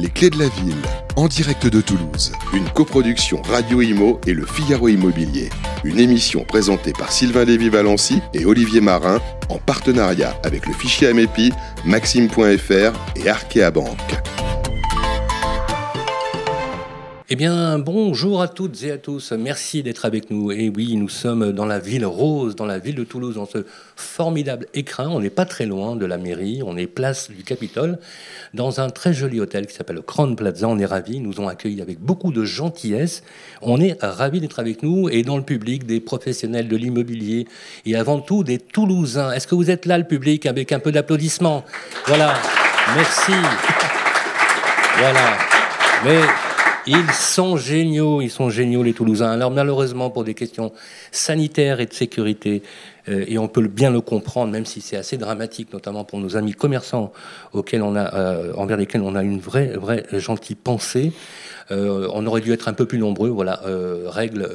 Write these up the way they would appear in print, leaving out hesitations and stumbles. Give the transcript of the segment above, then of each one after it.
Les clés de la ville, en direct de Toulouse. Une coproduction Radio Imo et le Figaro Immobilier. Une émission présentée par Sylvain Lévy-Valency et Olivier Marin, en partenariat avec le fichier Amepi, Maxime.fr et Arkea Banque. Eh bien, bonjour à toutes et à tous. Merci d'être avec nous. Et oui, nous sommes dans la ville rose, dans la ville de Toulouse, dans ce formidable écrin. On n'est pas très loin de la mairie. On est place du Capitole, dans un très joli hôtel qui s'appelle le Crown Plaza. On est ravis. Ils nous ont accueillis avec beaucoup de gentillesse. On est ravis d'être avec nous et dans le public, des professionnels de l'immobilier et avant tout des Toulousains. Est-ce que vous êtes là, le public, avec un peu d'applaudissements? Voilà. Merci. Voilà. Mais ils sont géniaux les Toulousains. Alors malheureusement, pour des questions sanitaires et de sécurité, et on peut bien le comprendre, même si c'est assez dramatique, notamment pour nos amis commerçants envers lesquels on a une vraie gentille pensée, on aurait dû être un peu plus nombreux. Voilà, règles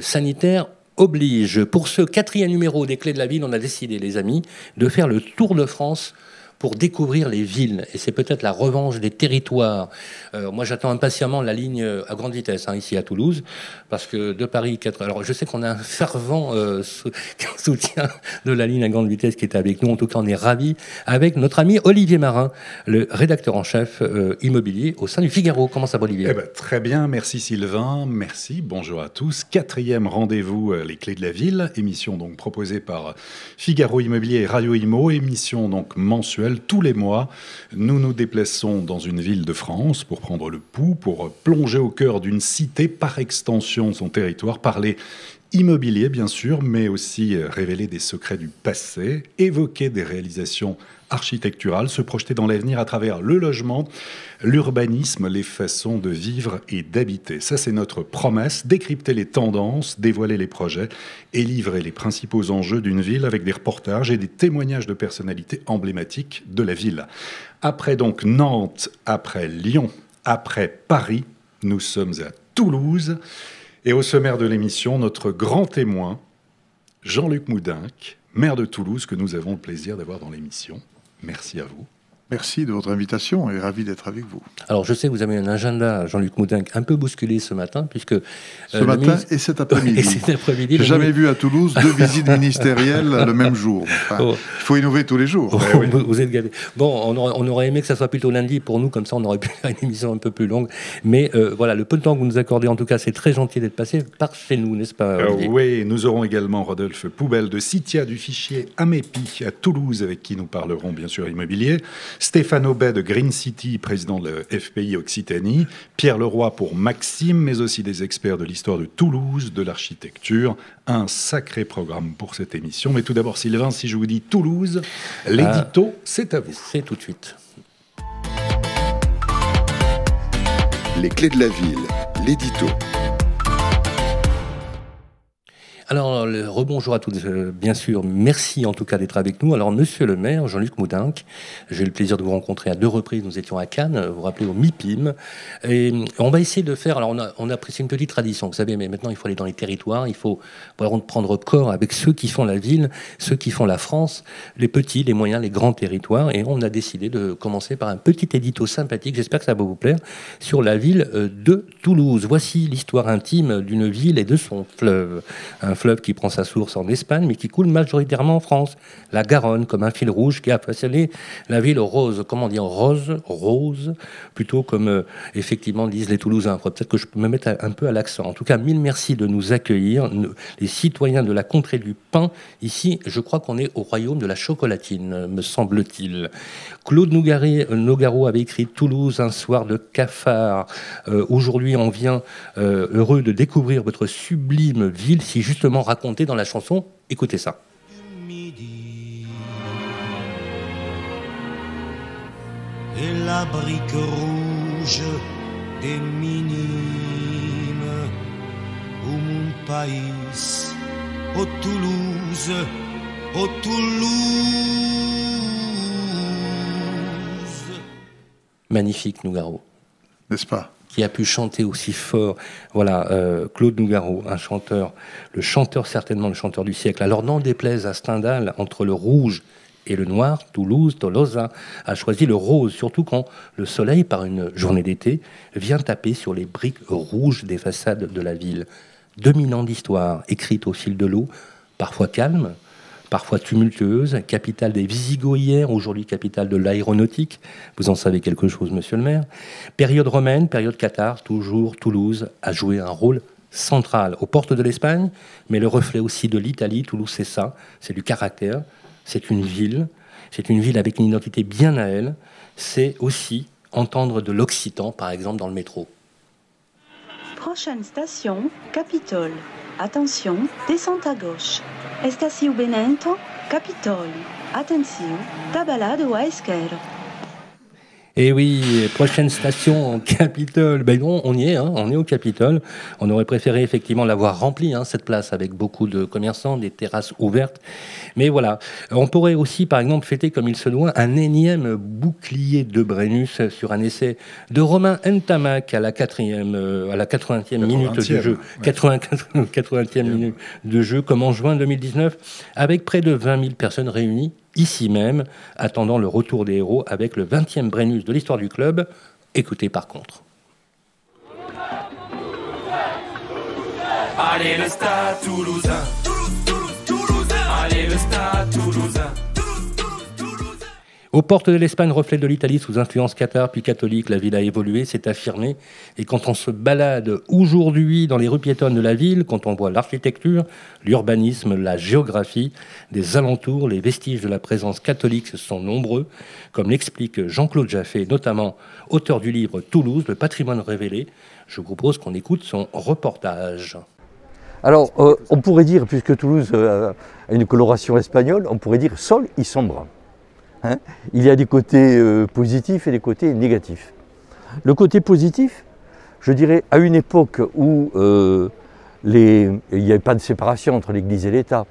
sanitaires oblige. Pour ce 4e numéro des Clés de la Ville, on a décidé, les amis, de faire le tour de France pour découvrir les villes. Et c'est peut-être la revanche des territoires. Moi, j'attends impatiemment la ligne à grande vitesse, ici à Toulouse, parce que de Paris... Alors, je sais qu'on a un fervent soutien de la ligne à grande vitesse qui est avec nous. En tout cas, on est ravis avec notre ami Olivier Marin, le rédacteur en chef immobilier au sein du Figaro. Comment ça va, Olivier? Très bien, merci Sylvain, merci, bonjour à tous. 4e rendez-vous, les Clés de la Ville, émission donc proposée par Figaro Immobilier et Radio Imo, émission donc mensuelle. Tous les mois, nous nous déplaçons dans une ville de France pour prendre le pouls, pour plonger au cœur d'une cité, par extension son territoire, parler immobilier bien sûr, mais aussi révéler des secrets du passé, évoquer des réalisations architecturales, se projeter dans l'avenir à travers le logement, l'urbanisme, les façons de vivre et d'habiter. Ça, c'est notre promesse, décrypter les tendances, dévoiler les projets et livrer les principaux enjeux d'une ville avec des reportages et des témoignages de personnalités emblématiques de la ville. Après donc Nantes, après Lyon, après Paris, nous sommes à Toulouse. Et au sommaire de l'émission, notre grand témoin, Jean-Luc Moudenc, maire de Toulouse, que nous avons le plaisir d'avoir dans l'émission. Merci à vous. Merci de votre invitation et ravi d'être avec vous. Alors, je sais que vous avez un agenda, Jean-Luc Moudenc, un peu bousculé ce matin, puisque... Ce matin et cet après-midi. J'ai jamais vu à Toulouse 2 visites ministérielles le même jour. Enfin, il faut innover tous les jours. Oui. Vous êtes gâtés. Bon, on aurait aimé que ça soit plutôt lundi pour nous, comme ça on aurait pu faire une émission un peu plus longue. Mais voilà, le peu de temps que vous nous accordez, en tout cas, c'est très gentil d'être passé par chez nous, n'est-ce pas, Olivier? Oui, nous aurons également Rodolphe Poubelle de Citia du fichier Amepi à Toulouse, avec qui nous parlerons bien sûr immobilier. Stéphane Aubet de Green City, président de la FPI Occitanie, Pierre Leroy pour Maxime, mais aussi des experts de l'histoire de Toulouse, de l'architecture. Un sacré programme pour cette émission. Mais tout d'abord, Sylvain, si je vous dis Toulouse, l'édito, c'est à vous. C'est tout de suite. Les clés de la ville, l'édito. Alors, rebonjour à toutes, bien sûr. Merci en tout cas d'être avec nous. Alors, monsieur le maire, Jean-Luc Moudenc, j'ai eu le plaisir de vous rencontrer à 2 reprises. Nous étions à Cannes, vous vous rappelez, au MIPIM. Et on va essayer de faire... Alors, on a apprécié une petite tradition, vous savez, mais maintenant, il faut aller dans les territoires. Il faut vraiment prendre corps avec ceux qui font la ville, ceux qui font la France, les petits, les moyens, les grands territoires. Et on a décidé de commencer par un petit édito sympathique, j'espère que ça va vous plaire, sur la ville de Toulouse. Voici l'histoire intime d'une ville et de son fleuve. Un fleuve qui prend sa source en Espagne, mais qui coule majoritairement en France. La Garonne, comme un fil rouge qui a façonné la ville rose. Comment dire rose, plutôt comme effectivement disent les Toulousains. Peut-être que je peux me mettre un peu à l'accent. En tout cas, mille merci de nous accueillir, les citoyens de la contrée du pain. Ici, je crois qu'on est au royaume de la chocolatine, me semble-t-il. Claude Nougaro avait écrit Toulouse, un soir de cafard. Aujourd'hui, on vient heureux de découvrir votre sublime ville, si justement racontée dans la chanson. Écoutez ça. Et la brique rouge des minimes au mon pays, au Toulouse, au Toulouse. Magnifique, Nougaro. N'est-ce pas? Qui a pu chanter aussi fort. Voilà, Claude Nougaro, un chanteur, le chanteur certainement, le chanteur du siècle. Alors n'en déplaise à Stendhal, entre le rouge et le noir, Toulouse, Tolosa, a choisi le rose, surtout quand le soleil, par une journée d'été, vient taper sur les briques rouges des façades de la ville. 2000 ans d'histoire, écrite au fil de l'eau, parfois calme, parfois tumultueuse, capitale des Visigoths hier, aujourd'hui capitale de l'aéronautique. Vous en savez quelque chose, monsieur le maire. Période romaine, période cathare, toujours Toulouse a joué un rôle central aux portes de l'Espagne, mais le reflet aussi de l'Italie. Toulouse, c'est ça, c'est du caractère, c'est une ville avec une identité bien à elle. C'est aussi entendre de l'occitan, par exemple, dans le métro. Prochaine station, Capitole. Attention, descente à gauche. Estação Benento, Capitole. Attention, tabalado à esquerda. Et oui, prochaine station, Capitole. Ben bon, on y est, hein, on est au Capitole. On aurait préféré effectivement l'avoir remplie, hein, cette place, avec beaucoup de commerçants, des terrasses ouvertes. Mais voilà, on pourrait aussi, par exemple, fêter comme il se doit un énième bouclier de Brennus sur un essai de Romain Ntamak à la 80e minute du jeu. Ouais. 80e minute de jeu, comme en juin 2019, avec près de 20 000 personnes réunies ici même, attendant le retour des héros avec le 20e Brennus de l'histoire du club. Écoutez par contre. Allez le Stade Toulousain, allez le Stade Toulousain. Aux portes de l'Espagne, reflet de l'Italie sous influence cathare puis catholique, la ville a évolué, s'est affirmée. Et quand on se balade aujourd'hui dans les rues piétonnes de la ville, quand on voit l'architecture, l'urbanisme, la géographie des alentours, les vestiges de la présence catholique sont nombreux, comme l'explique Jean-Claude Jaffé, notamment auteur du livre Toulouse, le patrimoine révélé. Je vous propose qu'on écoute son reportage. Alors, on pourrait dire, puisque Toulouse a une coloration espagnole, on pourrait dire sol y sombre. Hein, il y a des côtés positifs et des côtés négatifs. Le côté positif, je dirais, à une époque où il n'y avait pas de séparation entre l'Église et l'État,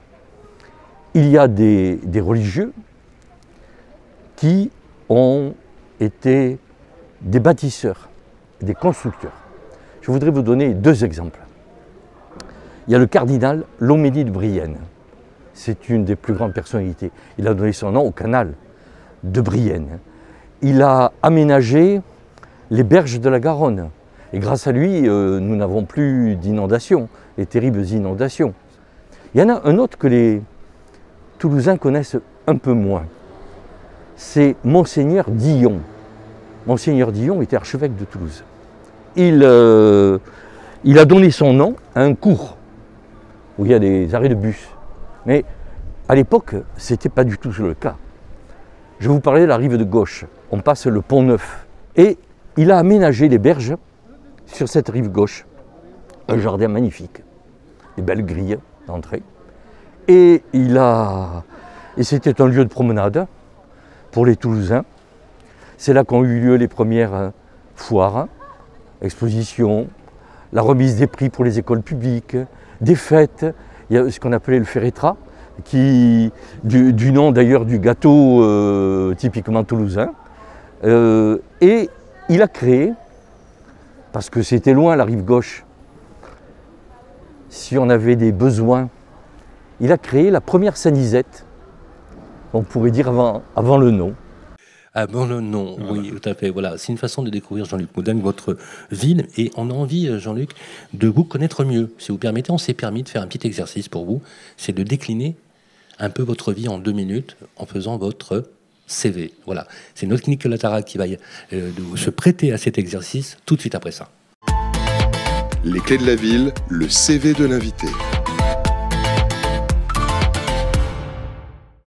il y a des religieux qui ont été des bâtisseurs, des constructeurs. Je voudrais vous donner deux exemples. Il y a le cardinal Loménie de Brienne. C'est une des plus grandes personnalités. Il a donné son nom au canal de Brienne. Il a aménagé les berges de la Garonne. Et grâce à lui, nous n'avons plus d'inondations, les terribles inondations. Il y en a un autre que les Toulousains connaissent un peu moins. C'est Monseigneur Dillon. Monseigneur Dillon était archevêque de Toulouse. Il a donné son nom à un cours où il y a des arrêts de bus. Mais à l'époque, ce n'était pas du tout le cas. Je vous parlais de la rive de gauche, on passe le Pont Neuf. Et il a aménagé les berges sur cette rive gauche. Un jardin magnifique, des belles grilles d'entrée. Et c'était un lieu de promenade pour les Toulousains. C'est là qu'ont eu lieu les premières foires, expositions, la remise des prix pour les écoles publiques, des fêtes. Il y a ce qu'on appelait le Ferretra, du nom d'ailleurs du gâteau typiquement toulousain. Et il a créé, parce que c'était loin la rive gauche, si on avait des besoins, il a créé la première Sanisette, on pourrait dire avant le nom. Avant le nom, voilà. Oui, tout à fait. Voilà. C'est une façon de découvrir, Jean-Luc Moudin, votre ville. Et on a envie, Jean-Luc, de vous connaître mieux. Si vous permettez, on s'est permis de faire un petit exercice pour vous. C'est de décliner un peu votre vie en 2 minutes en faisant votre CV. Voilà. C'est notre Nicolas Tarac qui va se prêter à cet exercice tout de suite après ça. Les clés de la ville, le CV de l'invité.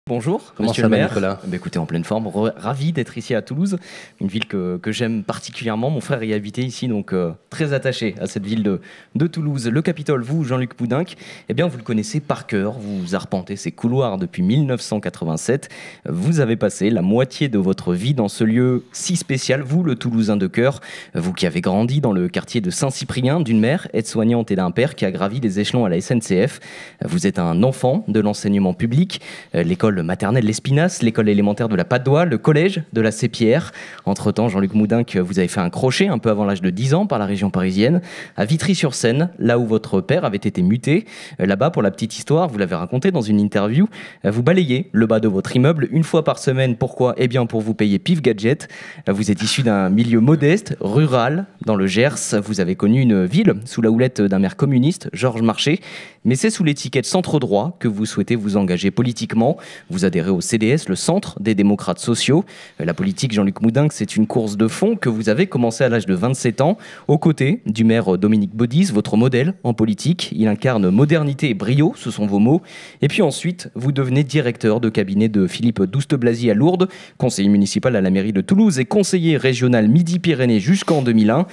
Bonjour, monsieur le maire. Nicolas ? Écoutez, en pleine forme, ravi d'être ici à Toulouse, une ville que j'aime particulièrement. Mon frère y habitait ici, donc très attaché à cette ville de Toulouse. Le Capitole, vous, Jean-Luc Poudinck, eh bien, vous le connaissez par cœur. Vous arpentez ses couloirs depuis 1987. Vous avez passé la moitié de votre vie dans ce lieu si spécial, vous, le Toulousain de cœur, vous qui avez grandi dans le quartier de Saint-Cyprien, d'une mère aide-soignante et d'un père qui a gravi les échelons à la SNCF. Vous êtes un enfant de l'enseignement public. L'école l'école maternelle L'Espinasse, l'école élémentaire de la Patte-d'Oie, le collège de la Sépierre. Entre-temps, Jean-Luc Moudinque, vous avez fait un crochet un peu avant l'âge de 10 ans par la région parisienne, à Vitry-sur-Seine, là où votre père avait été muté. Là-bas, pour la petite histoire, vous l'avez raconté dans une interview, vous balayez le bas de votre immeuble une fois par semaine. Pourquoi ? Eh bien, pour vous payer Pif Gadget. Vous êtes issu d'un milieu modeste, rural, dans le Gers. Vous avez connu une ville sous la houlette d'un maire communiste, Georges Marchais. Mais c'est sous l'étiquette centre-droit que vous souhaitez vous engager politiquement. Vous adhérez au CDS, le Centre des démocrates sociaux. La politique, Jean-Luc Moudinque, c'est une course de fond que vous avez commencé à l'âge de 27 ans, aux côtés du maire Dominique Baudis, votre modèle en politique. Il incarne modernité et brio, ce sont vos mots. Et puis ensuite, vous devenez directeur de cabinet de Philippe Douste-Blazy à Lourdes, conseiller municipal à la mairie de Toulouse et conseiller régional Midi-Pyrénées jusqu'en 2001.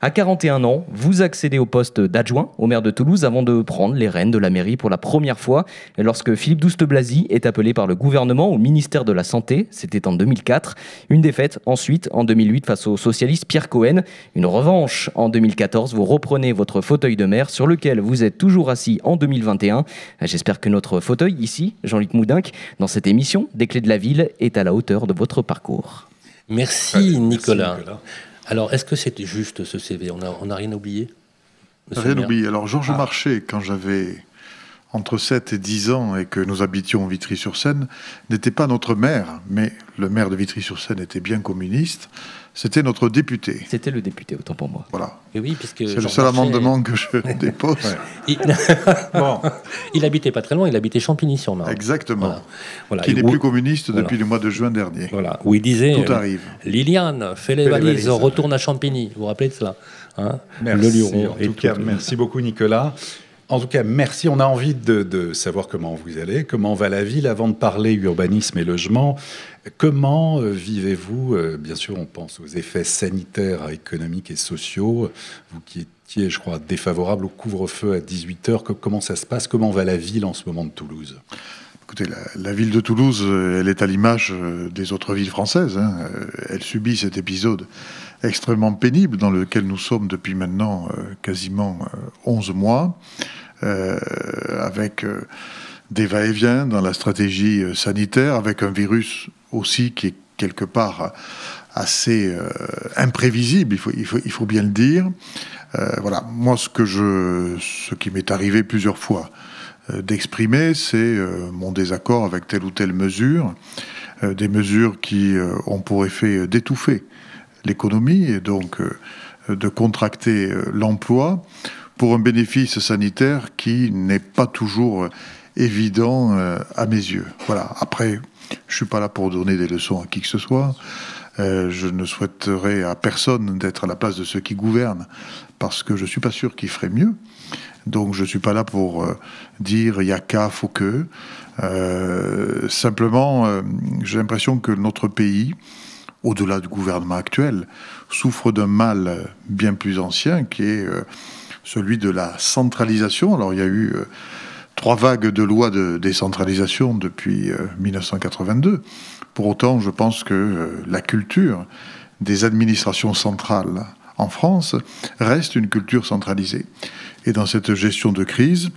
À 41 ans, vous accédez au poste d'adjoint au maire de Toulouse avant de prendre les rênes de la mairie pour la première fois lorsque Philippe Douste-Blazy est appelé par le gouvernement au ministère de la Santé. C'était en 2004. Une défaite ensuite en 2008 face au socialiste Pierre Cohen. Une revanche en 2014. Vous reprenez votre fauteuil de maire sur lequel vous êtes toujours assis en 2021. J'espère que notre fauteuil ici, Jean-Luc Moudinque, dans cette émission des Clés de la Ville, est à la hauteur de votre parcours. Merci Nicolas. Alors, est-ce que c'était juste ce CV ? On n'a rien oublié ? Rien oublié. Alors, Georges Marchais, quand j'avais entre 7 et 10 ans et que nous habitions Vitry-sur-Seine, n'était pas notre maire, mais le maire de Vitry-sur-Seine était bien communiste. C'était notre député. C'était le député, autant pour moi. Voilà. Et oui, puisque c'est le seul amendement que je dépose. Il habitait pas très loin, il habitait Champigny-sur-Marne. Exactement. Voilà. Qui n'est plus communiste depuis le mois de juin dernier. Voilà. Où il disait tout arrive. Liliane, fais les valises, retourne à Champigny. Vous vous rappelez de cela, hein? Merci. Le Luron. En tout cas, merci beaucoup Nicolas. En tout cas, merci. On a envie de savoir comment vous allez, comment va la ville. Avant de parler urbanisme et logement, comment vivez-vous ? Bien sûr, on pense aux effets sanitaires, économiques et sociaux. Vous qui étiez, je crois, défavorable au couvre-feu à 18h, comment ça se passe ? Comment va la ville en ce moment de Toulouse ? Écoutez, la ville de Toulouse, elle est à l'image des autres villes françaises. Elle subit cet épisode extrêmement pénible dans lequel nous sommes depuis maintenant quasiment 11 mois, avec des va-et-vient dans la stratégie sanitaire, avec un virus aussi qui est quelque part assez imprévisible, il faut bien le dire. Voilà, moi ce qui m'est arrivé plusieurs fois d'exprimer, c'est mon désaccord avec telle ou telle mesure, des mesures qui ont pour effet d'étouffer l'économie et donc de contracter l'emploi pour un bénéfice sanitaire qui n'est pas toujours évident à mes yeux. Voilà. Après, je suis pas là pour donner des leçons à qui que ce soit. Je ne souhaiterais à personne d'être à la place de ceux qui gouvernent parce que je suis pas sûr qu'ils feraient mieux. Donc je suis pas là pour dire il y a qu'à, faut que. Simplement, j'ai l'impression que notre pays, au-delà du gouvernement actuel, souffre d'un mal bien plus ancien qui est celui de la centralisation. Alors il y a eu 3 vagues de lois de décentralisation depuis 1982. Pour autant, je pense que la culture des administrations centrales en France reste une culture centralisée. Et dans cette gestion de crise,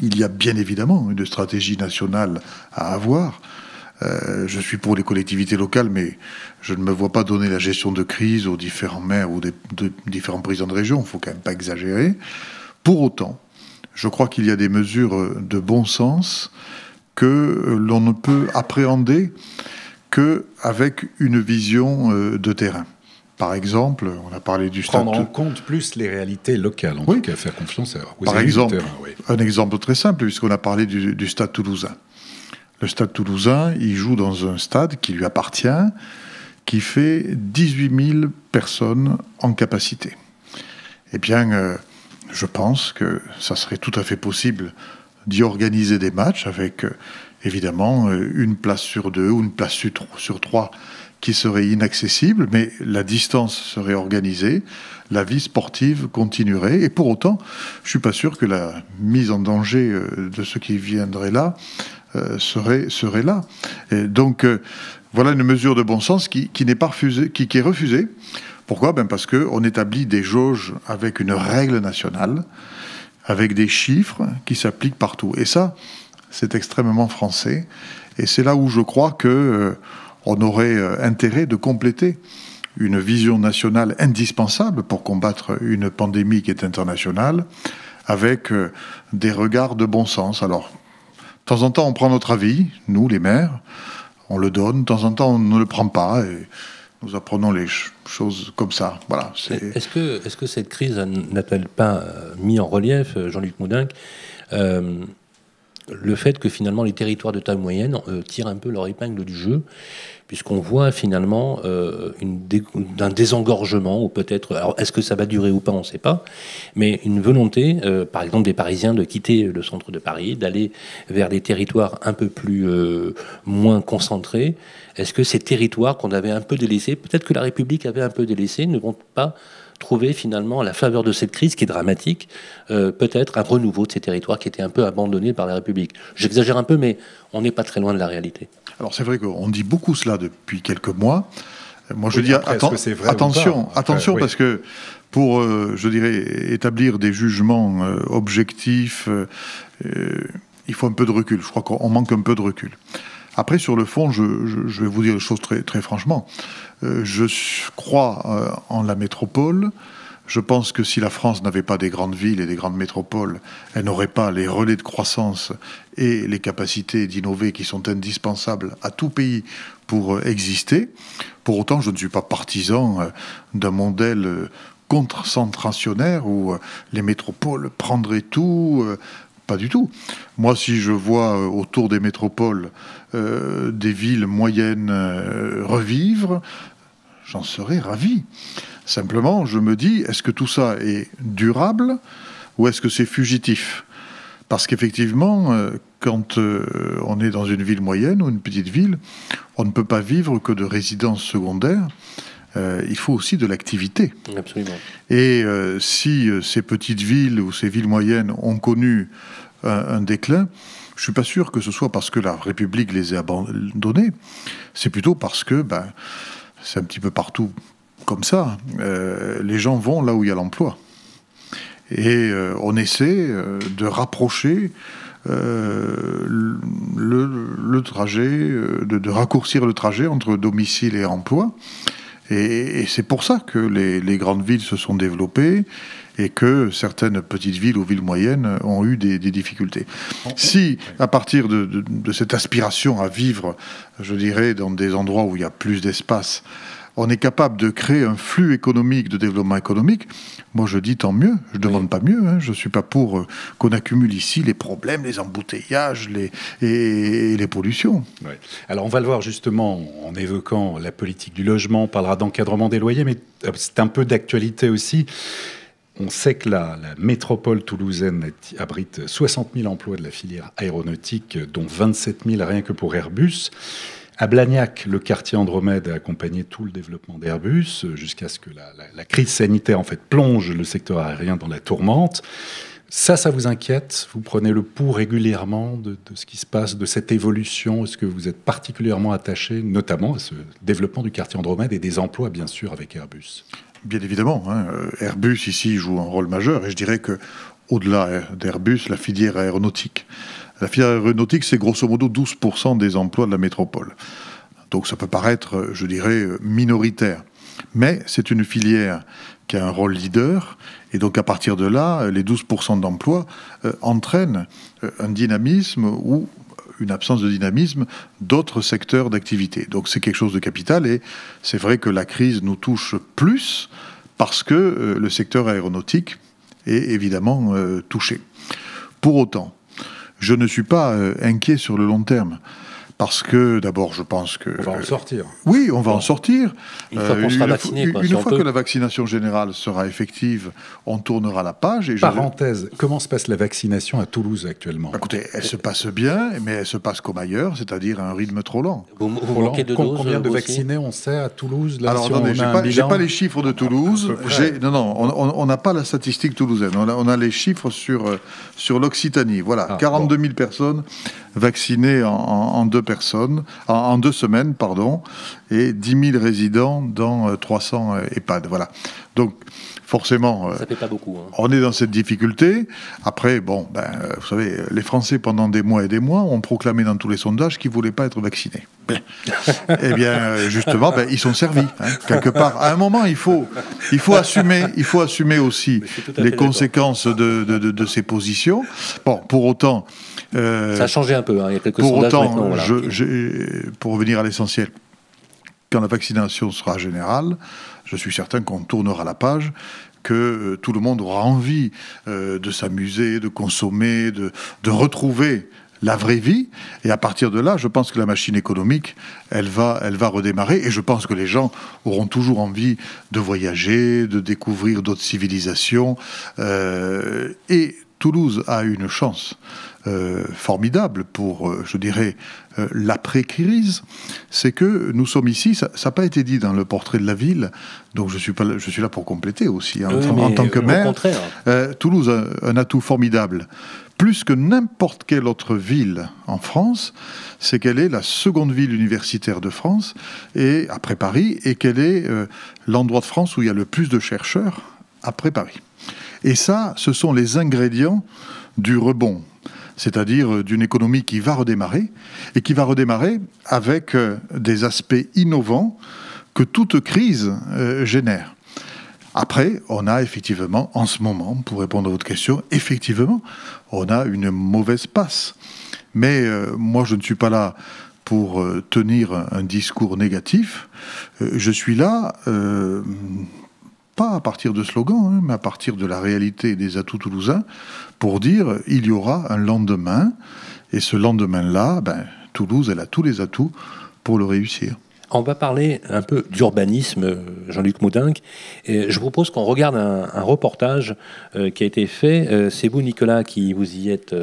il y a bien évidemment une stratégie nationale à avoir. Je suis pour les collectivités locales, mais je ne me vois pas donner la gestion de crise aux différents maires ou différents présidents de région. Il ne faut quand même pas exagérer. Pour autant, je crois qu'il y a des mesures de bon sens que l'on ne peut appréhender qu'avec une vision de terrain. Par exemple, on a parlé du prendre en compte plus les réalités locales, en tout cas, faire confiance aux Par exemple, un exemple très simple, puisqu'on a parlé du Stade Toulousain. Le Stade Toulousain, il joue dans un stade qui lui appartient, qui fait 18 000 personnes en capacité. Eh bien, je pense que ça serait tout à fait possible d'y organiser des matchs avec, évidemment, une place sur 2 ou une place sur 3 qui serait inaccessible, mais la distance serait organisée, la vie sportive continuerait, et pour autant, je ne suis pas sûr que la mise en danger de ceux qui viendraient là serait là. Et donc, voilà une mesure de bon sens qui n'est pas refusée, qui est refusée. Pourquoi ? Parce qu'on établit des jauges avec une règle nationale, avec des chiffres qui s'appliquent partout. Et ça, c'est extrêmement français. Et c'est là où je crois que on aurait intérêt de compléter une vision nationale indispensable pour combattre une pandémie qui est internationale, avec des regards de bon sens. Alors, de temps en temps, on prend notre avis, nous, les maires, on le donne, de temps en temps, on ne le prend pas, et nous apprenons les choses comme ça. Voilà. Est-ce que cette crise n'a-t-elle pas mis en relief, Jean-Luc Moudenc, le fait que finalement les territoires de taille moyenne tirent un peu leur épingle du jeu, puisqu'on voit finalement un désengorgement, ou peut-être, alors est-ce que ça va durer ou pas, on ne sait pas, mais une volonté, par exemple des Parisiens, de quitter le centre de Paris, d'aller vers des territoires un peu plus moins concentrés. Est-ce que ces territoires qu'on avait un peu délaissés, peut-être que la République avait un peu délaissés, ne vont pas trouver finalement, à la faveur de cette crise qui est dramatique, peut-être un renouveau de ces territoires qui étaient un peu abandonnés par la République? J'exagère un peu, mais on n'est pas très loin de la réalité. Alors c'est vrai qu'on dit beaucoup cela depuis quelques mois. Moi je dis attention, oui. Parce que pour, je dirais, établir des jugements objectifs, il faut un peu de recul. Je crois qu'on manque un peu de recul. Après, sur le fond, je vais vous dire les choses très, très franchement. Je crois en la métropole. Je pense que si la France n'avait pas des grandes villes et des grandes métropoles, elle n'aurait pas les relais de croissance et les capacités d'innover qui sont indispensables à tout pays pour exister. Pour autant, je ne suis pas partisan d'un modèle contre-centrationnaire où les métropoles prendraient tout. Pas du tout. Moi, si je vois autour des métropoles des villes moyennes revivre, j'en serais ravi. Simplement, je me dis, est-ce que tout ça est durable ou est-ce que c'est fugitif? Parce qu'effectivement, quand on est dans une ville moyenne ou une petite ville, on ne peut pas vivre que de résidences secondaires. Il faut aussi de l'activité. Absolument. Et si ces petites villes ou ces villes moyennes ont connu un déclin, je ne suis pas sûr que ce soit parce que la République les ait abandonnés. C'est plutôt parce que c'est un petit peu partout comme ça. Les gens vont là où il y a l'emploi. Et on essaie de rapprocher le trajet, de raccourcir le trajet entre domicile et emploi. Et c'est pour ça que les grandes villes se sont développées et que certaines petites villes ou villes moyennes ont eu des difficultés. Si, à partir de cette aspiration à vivre, je dirais, dans des endroits où il y a plus d'espace, on est capable de créer un flux économique, de développement économique, moi je dis tant mieux, je ne demande pas mieux, je ne suis pas pour qu'on accumule ici les problèmes, les embouteillages et les pollutions. Oui. Alors on va le voir justement en évoquant la politique du logement, on parlera d'encadrement des loyers, mais c'est un peu d'actualité aussi. On sait que la métropole toulousaine abrite 60 000 emplois de la filière aéronautique, dont 27 000 rien que pour Airbus. À Blagnac, le quartier Andromède a accompagné tout le développement d'Airbus jusqu'à ce que la crise sanitaire en fait plonge le secteur aérien dans la tourmente. Ça vous inquiète? Vous prenez le pouls régulièrement de ce qui se passe, de cette évolution? Est-ce que vous êtes particulièrement attaché, notamment à ce développement du quartier Andromède et des emplois, bien sûr, avec Airbus? Bien évidemment. Airbus, ici, joue un rôle majeur. Et je dirais qu'au-delà d'Airbus, la filière aéronautique. La filière aéronautique, c'est grosso modo 12% des emplois de la métropole. Donc ça peut paraître, je dirais, minoritaire. Mais c'est une filière qui a un rôle leader. Et donc à partir de là, les 12% d'emplois entraînent un dynamisme ou une absence de dynamisme d'autres secteurs d'activité. Donc c'est quelque chose de capital. Et c'est vrai que la crise nous touche plus parce que le secteur aéronautique est évidemment touché. Pour autant, je ne suis pas inquiet sur le long terme. Parce que, d'abord, je pense que... On va en sortir. Oui, on va en sortir. Une fois qu'on sera vacciné. Une fois que la vaccination générale sera effective, on tournera la page. Et parenthèse, comment se passe la vaccination à Toulouse actuellement? Écoutez, elle se passe bien, mais elle se passe comme ailleurs, c'est-à-dire à un rythme trop lent. Vous manquez de doses, combien de vaccinés on sait à Toulouse là, Alors, attendez, j'ai pas les chiffres de Toulouse. On n'a pas la statistique toulousaine. On a les chiffres sur l'Occitanie. Voilà, 42 000 personnes vaccinées en 2 personnes, en 2 semaines, pardon, et 10 000 résidents dans 300 EHPAD. Voilà. Donc, forcément, ça fait pas beaucoup, hein. On est dans cette difficulté. Après, bon, vous savez, les Français, pendant des mois et des mois, ont proclamé dans tous les sondages qu'ils ne voulaient pas être vaccinés. Eh bien, justement, ils sont servis, hein, quelque part. À un moment, il faut assumer aussi les conséquences de ces positions. Bon, pour autant... ça a changé un peu, hein, il y a quelques pour sondages autant, maintenant. Voilà. Pour revenir à l'essentiel, quand la vaccination sera générale, je suis certain qu'on tournera la page, que tout le monde aura envie de s'amuser, de consommer, de retrouver la vraie vie. Et à partir de là, je pense que la machine économique, elle va redémarrer. Et je pense que les gens auront toujours envie de voyager, de découvrir d'autres civilisations. Et Toulouse a une chance formidable pour, je dirais, l'après-crise, c'est que nous sommes ici, ça n'a pas été dit dans le portrait de la ville, donc je suis là pour compléter aussi, hein, en tant que maire. Toulouse a un atout formidable, plus que n'importe quelle autre ville en France, c'est qu'elle est la seconde ville universitaire de France, et après Paris, et qu'elle est l'endroit de France où il y a le plus de chercheurs après Paris. Et ça, ce sont les ingrédients du rebond, c'est-à-dire d'une économie qui va redémarrer, et qui va redémarrer avec des aspects innovants que toute crise génère. Après, on a effectivement, en ce moment, pour répondre à votre question, effectivement, on a une mauvaise passe. Mais moi, je ne suis pas là pour tenir un discours négatif. Je suis là... pas à partir de slogans, hein, mais à partir de la réalité des atouts toulousains, pour dire il y aura un lendemain, et ce lendemain-là, Toulouse, elle a tous les atouts pour le réussir. On va parler un peu d'urbanisme, Jean-Luc Moudenc. Et je vous propose qu'on regarde un reportage qui a été fait. C'est vous, Nicolas, qui vous y êtes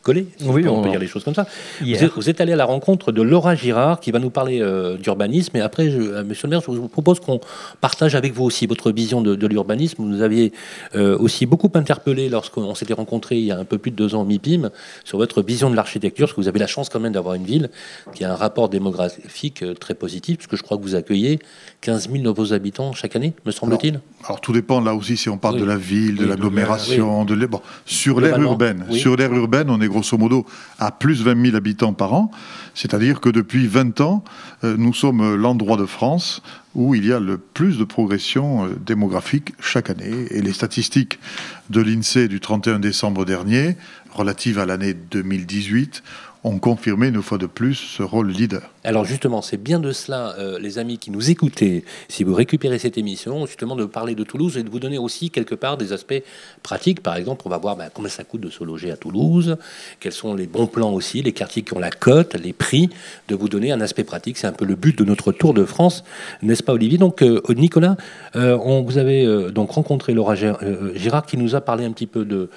collé. Oui, on peut dire les choses comme ça. Vous êtes allé à la rencontre de Laura Girard, qui va nous parler d'urbanisme. Et après, monsieur le maire, je vous propose qu'on partage avec vous aussi votre vision de l'urbanisme. Vous nous aviez aussi beaucoup interpellé lorsqu'on s'était rencontrés il y a un peu plus de 2 ans au MIPIM sur votre vision de l'architecture, parce que vous avez la chance quand même d'avoir une ville qui a un rapport démographique très positif, puisque je crois que vous accueillez 15 000 nouveaux habitants chaque année, me semble-t-il. Alors tout dépend, là aussi, si on parle de la ville, de l'agglomération, sur l'aire urbaine. Sur l'aire urbaine, on est grosso modo à plus 20 000 habitants par an, c'est-à-dire que depuis 20 ans, nous sommes l'endroit de France où il y a le plus de progression démographique chaque année. Et les statistiques de l'INSEE du 31 décembre dernier, relatives à l'année 2018, ont confirmé une fois de plus ce rôle leader. Alors justement, c'est bien de cela, les amis qui nous écoutez, si vous récupérez cette émission, justement de parler de Toulouse et de vous donner aussi quelque part des aspects pratiques. Par exemple, on va voir combien ça coûte de se loger à Toulouse, quels sont les bons plans aussi, les quartiers qui ont la cote, les prix, de vous donner un aspect pratique. C'est un peu le but de notre tour de France, n'est-ce pas Olivier? Donc Nicolas, vous avez donc rencontré Laura Girard qui nous a parlé un petit peu de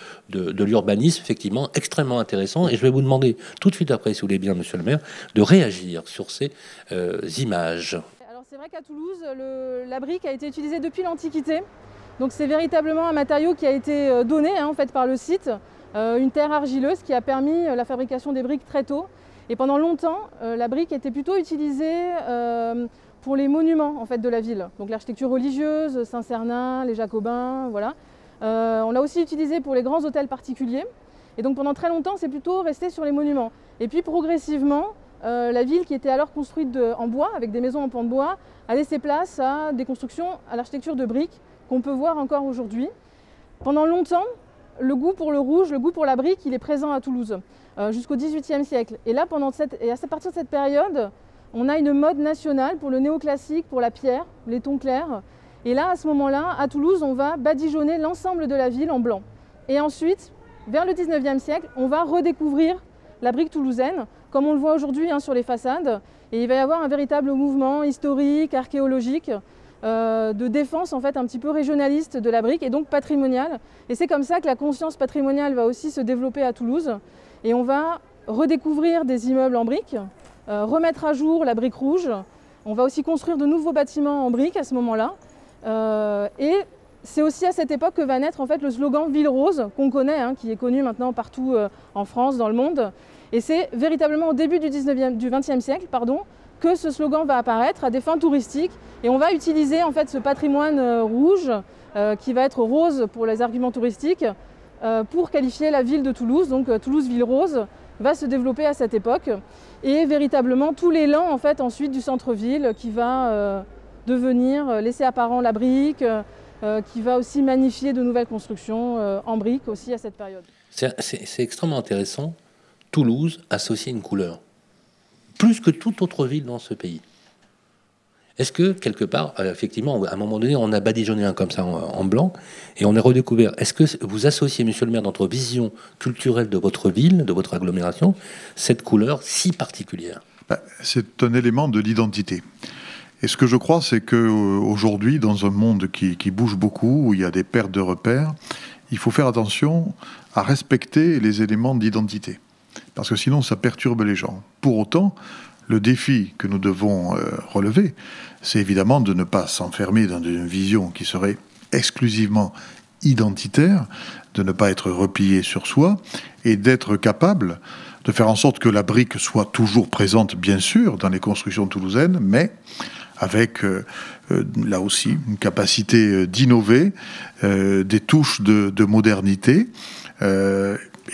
l'urbanisme, effectivement, extrêmement intéressant. Et je vais vous demander tout de suite après, si vous voulez bien, monsieur le maire, de réagir sur ces images. Alors c'est vrai qu'à Toulouse, la brique a été utilisée depuis l'Antiquité. Donc c'est véritablement un matériau qui a été donné en fait, par le site, une terre argileuse qui a permis la fabrication des briques très tôt. Et pendant longtemps, la brique était plutôt utilisée pour les monuments en fait, de la ville. Donc l'architecture religieuse, Saint-Cernin, les Jacobins, voilà. On l'a aussi utilisée pour les grands hôtels particuliers. Et donc pendant très longtemps, c'est plutôt resté sur les monuments. Et puis progressivement, la ville qui était alors construite en bois, avec des maisons en pan de bois, a laissé place à des constructions à l'architecture de briques qu'on peut voir encore aujourd'hui. Pendant longtemps, le goût pour le rouge, le goût pour la brique, il est présent à Toulouse, jusqu'au XVIIIe siècle. Et là, à partir de cette période, on a une mode nationale pour le néoclassique, pour la pierre, les tons clairs. Et là, à ce moment-là, à Toulouse, on va badigeonner l'ensemble de la ville en blanc. Et ensuite, vers le XIXe siècle, on va redécouvrir la brique toulousaine, comme on le voit aujourd'hui sur les façades. Et il va y avoir un véritable mouvement historique, archéologique, de défense en fait un petit peu régionaliste de la brique et donc patrimoniale. Et c'est comme ça que la conscience patrimoniale va aussi se développer à Toulouse. Et on va redécouvrir des immeubles en brique, remettre à jour la brique rouge. On va aussi construire de nouveaux bâtiments en brique à ce moment-là. Et c'est aussi à cette époque que va naître en fait le slogan Ville Rose, qu'on connaît, qui est connu maintenant partout en France, dans le monde. Et c'est véritablement au début du XXe siècle que ce slogan va apparaître à des fins touristiques. Et on va utiliser en fait ce patrimoine rouge, qui va être rose pour les arguments touristiques, pour qualifier la ville de Toulouse. Donc Toulouse Ville Rose va se développer à cette époque. Et véritablement tout l'élan en fait ensuite du centre-ville qui va devenir, laisser apparent la brique, qui va aussi magnifier de nouvelles constructions en brique aussi à cette période. C'est extrêmement intéressant. Toulouse associe une couleur, plus que toute autre ville dans ce pays. Est-ce que, quelque part, effectivement, à un moment donné, on a badigeonné un comme ça en blanc, et on a redécouvert. Est-ce que vous associez, monsieur le maire, dans votre vision culturelle de votre ville, de votre agglomération, cette couleur si particulière? C'est un élément de l'identité. Et ce que je crois, c'est qu'aujourd'hui, dans un monde qui bouge beaucoup, où il y a des pertes de repères, il faut faire attention à respecter les éléments d'identité. Parce que sinon, ça perturbe les gens. Pour autant, le défi que nous devons relever, c'est évidemment de ne pas s'enfermer dans une vision qui serait exclusivement identitaire, de ne pas être replié sur soi, et d'être capable de faire en sorte que la brique soit toujours présente, bien sûr, dans les constructions toulousaines, mais avec, là aussi, une capacité d'innover, des touches de modernité,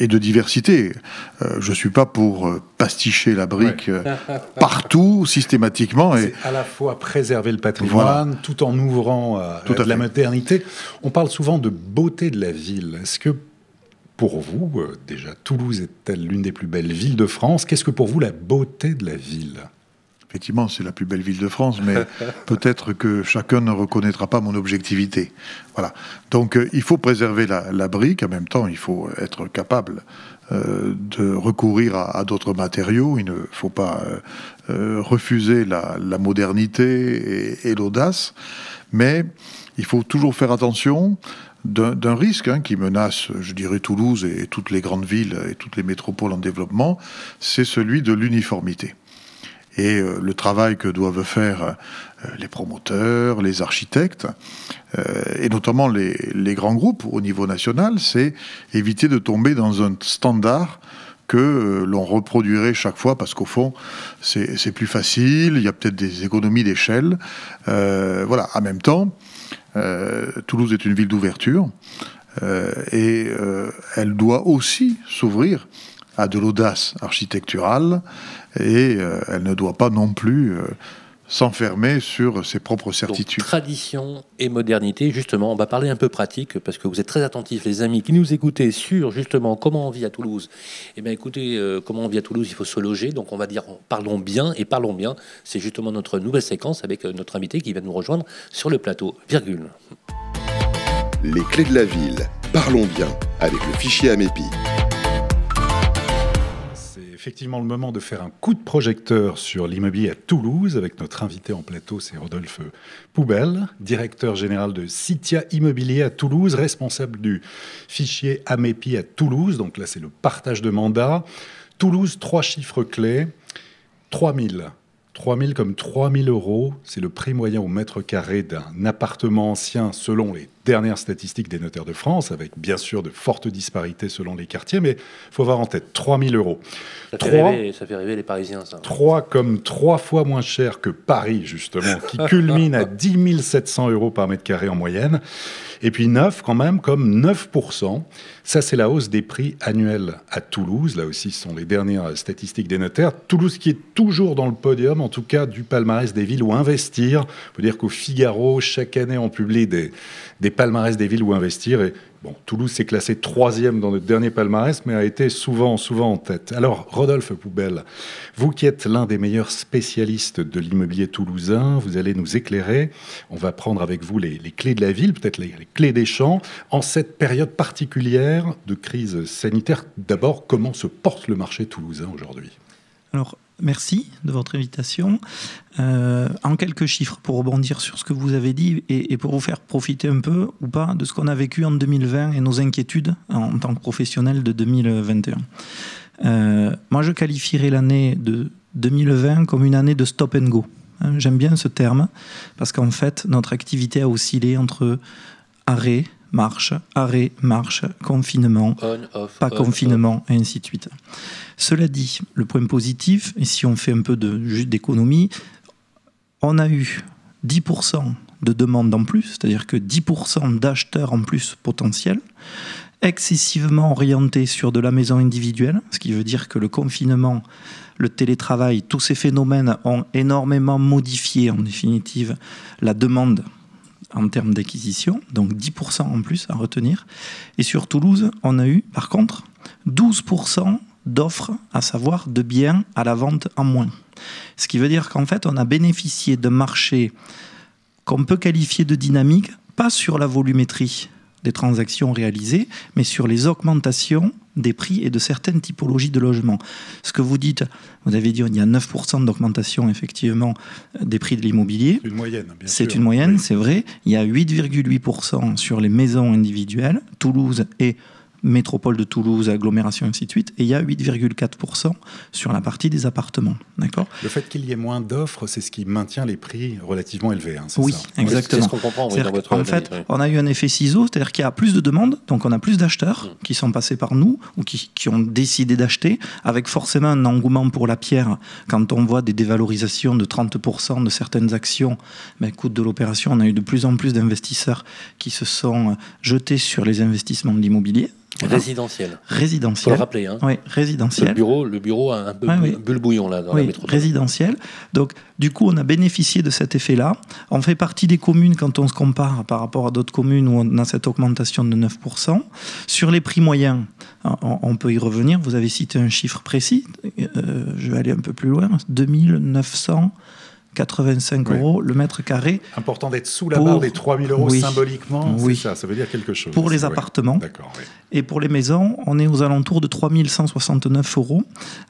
et de diversité. Je ne suis pas pour pasticher la brique partout, systématiquement. C'est à la fois préserver le patrimoine, tout en ouvrant de la modernité. On parle souvent de beauté de la ville. Est-ce que, pour vous, déjà, Toulouse est-elle l'une des plus belles villes de France? Qu'est-ce que, pour vous, la beauté de la ville? Effectivement, c'est la plus belle ville de France, mais peut-être que chacun ne reconnaîtra pas mon objectivité. Voilà. Donc, il faut préserver la brique. En même temps, il faut être capable de recourir à d'autres matériaux. Il ne faut pas refuser la modernité et l'audace. Mais il faut toujours faire attention d'un risque qui menace, je dirais, Toulouse et toutes les grandes villes et toutes les métropoles en développement, c'est celui de l'uniformité. Et le travail que doivent faire les promoteurs, les architectes, et notamment les grands groupes au niveau national, c'est éviter de tomber dans un standard que l'on reproduirait chaque fois, parce qu'au fond, c'est plus facile, il y a peut-être des économies d'échelle. Voilà. En même temps, Toulouse est une ville d'ouverture, et elle doit aussi s'ouvrir à de l'audace architecturale, et elle ne doit pas non plus s'enfermer sur ses propres certitudes. Donc, tradition et modernité, justement, on va parler un peu pratique, parce que vous êtes très attentifs, les amis qui nous écoutez, sur justement comment on vit à Toulouse. Eh bien écoutez, comment on vit à Toulouse, il faut se loger, donc on va dire parlons bien, c'est justement notre nouvelle séquence avec notre invité qui va nous rejoindre sur le plateau. Virgule. Les clés de la ville, parlons bien, avec le fichier Amépi. Effectivement le moment de faire un coup de projecteur sur l'immobilier à Toulouse avec notre invité en plateau, c'est Rodolphe Poubelle, directeur général de Citia Immobilier à Toulouse, responsable du fichier Amépi à Toulouse. Donc là, c'est le partage de mandat. Toulouse, 3 chiffres clés. 3 000 comme 3 000 euros, c'est le prix moyen au mètre carré d'un appartement ancien selon les dernières statistiques des notaires de France, avec bien sûr de fortes disparités selon les quartiers, mais il faut avoir en tête 3 000 euros. Ça fait rêver les Parisiens, ça. 3 comme 3 fois moins cher que Paris, justement, qui culmine à 10 700 euros par mètre carré en moyenne. Et puis 9 quand même, comme 9%. Ça, c'est la hausse des prix annuels à Toulouse. Là aussi, ce sont les dernières statistiques des notaires. Toulouse qui est toujours dans le podium, en tout cas, du palmarès des villes où investir. On peut dire qu'au Figaro, chaque année, on publie des palmarès des villes où investir. Et bon, Toulouse s'est classé 3e dans notre dernier palmarès, mais a été souvent en tête. Alors, Rodolphe Poubelle, vous qui êtes l'un des meilleurs spécialistes de l'immobilier toulousain, vous allez nous éclairer. On va prendre avec vous les clés de la ville, peut-être les clés des champs. En cette période particulière de crise sanitaire, d'abord, comment se porte le marché toulousain aujourd'hui ? Alors, merci de votre invitation. En quelques chiffres, pour rebondir sur ce que vous avez dit et pour vous faire profiter un peu ou pas de ce qu'on a vécu en 2020 et nos inquiétudes en tant que professionnels de 2021. Moi, je qualifierais l'année de 2020 comme une année de stop and go. J'aime bien ce terme parce qu'en fait, notre activité a oscillé entre arrêt, marche, arrêt, marche, confinement, pas confinement, et ainsi de suite. Cela dit, le point positif, et si on fait un peu juste d'économie, on a eu 10% de demandes en plus, c'est-à-dire que 10% d'acheteurs en plus potentiels, excessivement orientés sur de la maison individuelle, ce qui veut dire que le confinement, le télétravail, tous ces phénomènes ont énormément modifié en définitive la demande en termes d'acquisition, donc 10% en plus à retenir. Et sur Toulouse, on a eu par contre 12% d'offres, à savoir de biens à la vente en moins. Ce qui veut dire qu'en fait, on a bénéficié d'un marché qu'on peut qualifier de dynamique, pas sur la volumétrie des transactions réalisées, mais sur les augmentations des prix et de certaines typologies de logements. Ce que vous dites, vous avez dit il y a 9% d'augmentation effectivement des prix de l'immobilier. C'est une moyenne, bien sûr. C'est une moyenne, c'est vrai. Il y a 8,8% sur les maisons individuelles, Toulouse et métropole de Toulouse, agglomération, ainsi de suite, et il y a 8,4% sur la partie des appartements. D'accord ? Le fait qu'il y ait moins d'offres, c'est ce qui maintient les prix relativement élevés. Hein, oui, ça. exactement. C'est ce qu'on comprend dans votre analyse. En fait, on a eu un effet ciseau, c'est-à-dire qu'il y a plus de demandes, donc on a plus d'acheteurs qui sont passés par nous ou qui ont décidé d'acheter, avec forcément un engouement pour la pierre. Quand on voit des dévalorisations de 30% de certaines actions, coût de l'opération, on a eu de plus en plus d'investisseurs qui se sont jetés sur les investissements de l'immobilier. Voilà. Résidentiel. Résidentiel. Faut le rappeler. Hein. Oui, résidentiel. Le bureau a un peu le bouillon là dans la métropole. Résidentiel. Donc, du coup, on a bénéficié de cet effet-là. On fait partie des communes, quand on se compare par rapport à d'autres communes où on a cette augmentation de 9%. Sur les prix moyens, on peut y revenir. Vous avez cité un chiffre précis. Je vais aller un peu plus loin. 2985 € le mètre carré. Important d'être sous la barre des 3 000 € symboliquement, c'est ça veut dire quelque chose. Pour les appartements. D'accord, oui. Et pour les maisons, on est aux alentours de 3 169 €,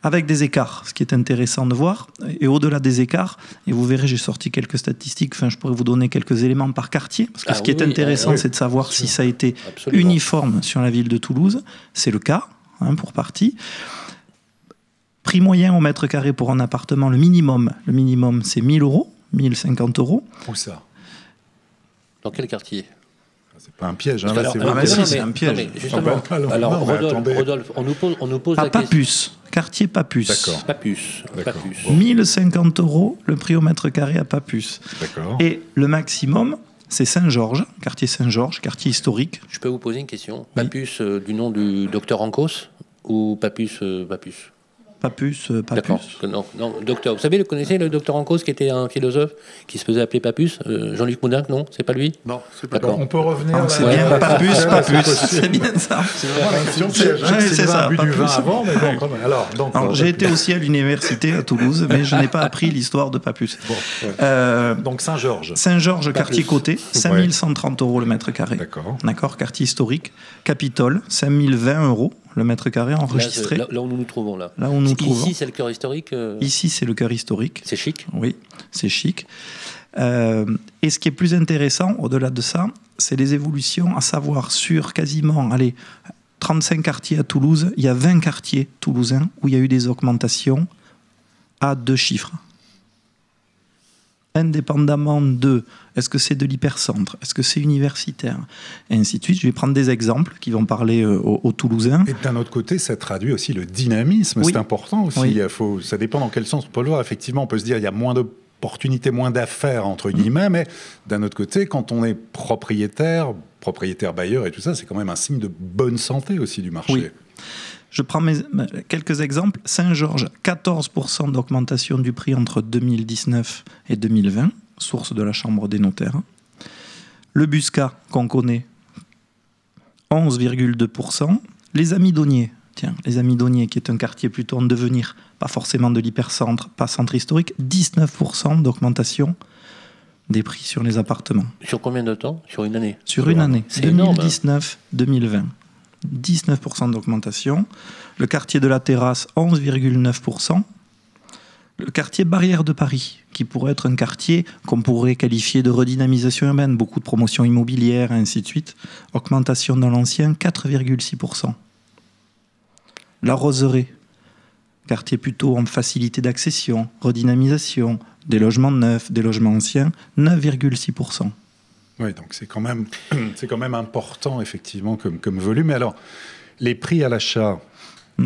avec des écarts, ce qui est intéressant de voir. Et au-delà des écarts, et vous verrez, j'ai sorti quelques statistiques, je pourrais vous donner quelques éléments par quartier, parce que ce qui est intéressant, c'est de savoir si ça a été uniforme sur la ville de Toulouse. C'est le cas, pour partie. Prix moyen au mètre carré pour un appartement, le minimum c'est 1 000 €, 1 050 €. Où ça ? Dans quel quartier ? C'est pas un piège, c'est un piège. Alors, Rodolphe, on nous pose la question. Papus, quartier Papus. D'accord. Papus. 1050 € le prix au mètre carré à Papus. D'accord. Et le maximum, c'est Saint-Georges, quartier Saint-Georges, quartier historique. Je peux vous poser une question ? Papus du nom du docteur Ancos ou Papus Papus. D'accord. Non, docteur. Vous savez, connaissez le docteur Ancos qui était un philosophe qui se faisait appeler Papus Jean-Luc Moudinque, non ? C'est pas lui ? Non, c'est pas lui. On peut revenir. C'est bien Papus. C'est bien ça. C'est vraiment la question piège. C'est ça. Bu du vin avant, mais bon, quand même. Alors, j'ai été aussi à l'université à Toulouse, mais je n'ai pas appris l'histoire de Papus. Bon, donc Saint-Georges. Saint-Georges, quartier côté, 5 130 € le mètre carré. D'accord. Quartier historique. Capitole, 5 020 € le mètre carré enregistré. Là où nous nous trouvons, là. Ici, c'est le cœur historique. Ici, c'est le cœur historique. C'est chic. Oui, c'est chic. Et ce qui est plus intéressant, au-delà de ça, c'est les évolutions, à savoir sur quasiment 35 quartiers à Toulouse, il y a 20 quartiers toulousains où il y a eu des augmentations à 2 chiffres. Indépendamment de est-ce que c'est de l'hypercentre, est-ce que c'est universitaire, et ainsi de suite. Je vais prendre des exemples qui vont parler aux Toulousains. Et d'un autre côté, ça traduit aussi le dynamisme, c'est important aussi. Oui. Ça dépend dans quel sens on peut le voir. Effectivement, on peut se dire qu'il y a moins d'opportunités, moins d'affaires, entre guillemets, mais d'un autre côté, quand on est propriétaire bailleur et tout ça, c'est quand même un signe de bonne santé aussi du marché. Oui. Je prends quelques exemples. Saint-Georges, 14% d'augmentation du prix entre 2019 et 2020, source de la Chambre des notaires. Le Buscat, qu'on connaît, 11,2%. Les Amis Dauniers, qui est un quartier plutôt en devenir, pas forcément de l'hypercentre, pas centre historique, 19% d'augmentation des prix sur les appartements. Sur combien de temps ? Sur une année ? Sur une année. C'est énorme. 2019-2020. 19% d'augmentation. Le quartier de la Terrasse, 11,9%. Le quartier Barrière de Paris, qui pourrait être un quartier qu'on pourrait qualifier de redynamisation urbaine, beaucoup de promotions immobilières, et ainsi de suite. Augmentation dans l'ancien, 4,6%. La Roseraie, quartier plutôt en facilité d'accession, redynamisation, des logements neufs, des logements anciens, 9,6%. Oui, donc c'est quand même important, effectivement, comme volume. Mais alors, les prix à l'achat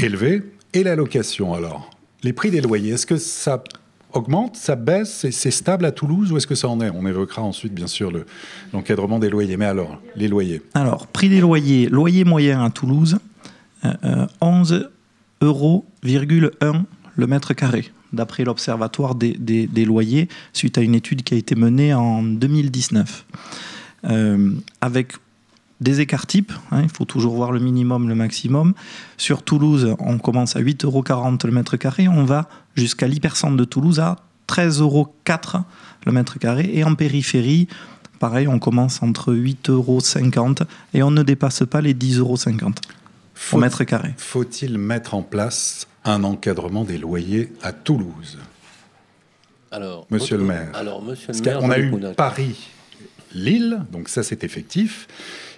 élevés et la location, alors, les prix des loyers, est-ce que ça augmente, ça baisse, c'est stable à Toulouse ou est-ce que ça en est? On évoquera ensuite, bien sûr, l'encadrement des loyers. Mais alors, les loyers? Alors, prix des loyers. Loyer moyen à Toulouse, 11,1 € le mètre carré, d'après l'Observatoire des loyers, suite à une étude qui a été menée en 2019. Avec des écarts types, il faut toujours voir le minimum, le maximum. Sur Toulouse, on commence à 8,40 € le mètre carré, on va jusqu'à l'hypercentre de Toulouse à 13,04 € le mètre carré, et en périphérie, pareil, on commence entre 8,50 € et on ne dépasse pas les 10,50 € au mètre carré. Faut-il mettre en place un encadrement des loyers à Toulouse? Alors, Monsieur le maire. On a eu Paris-Lille, donc ça c'est effectif.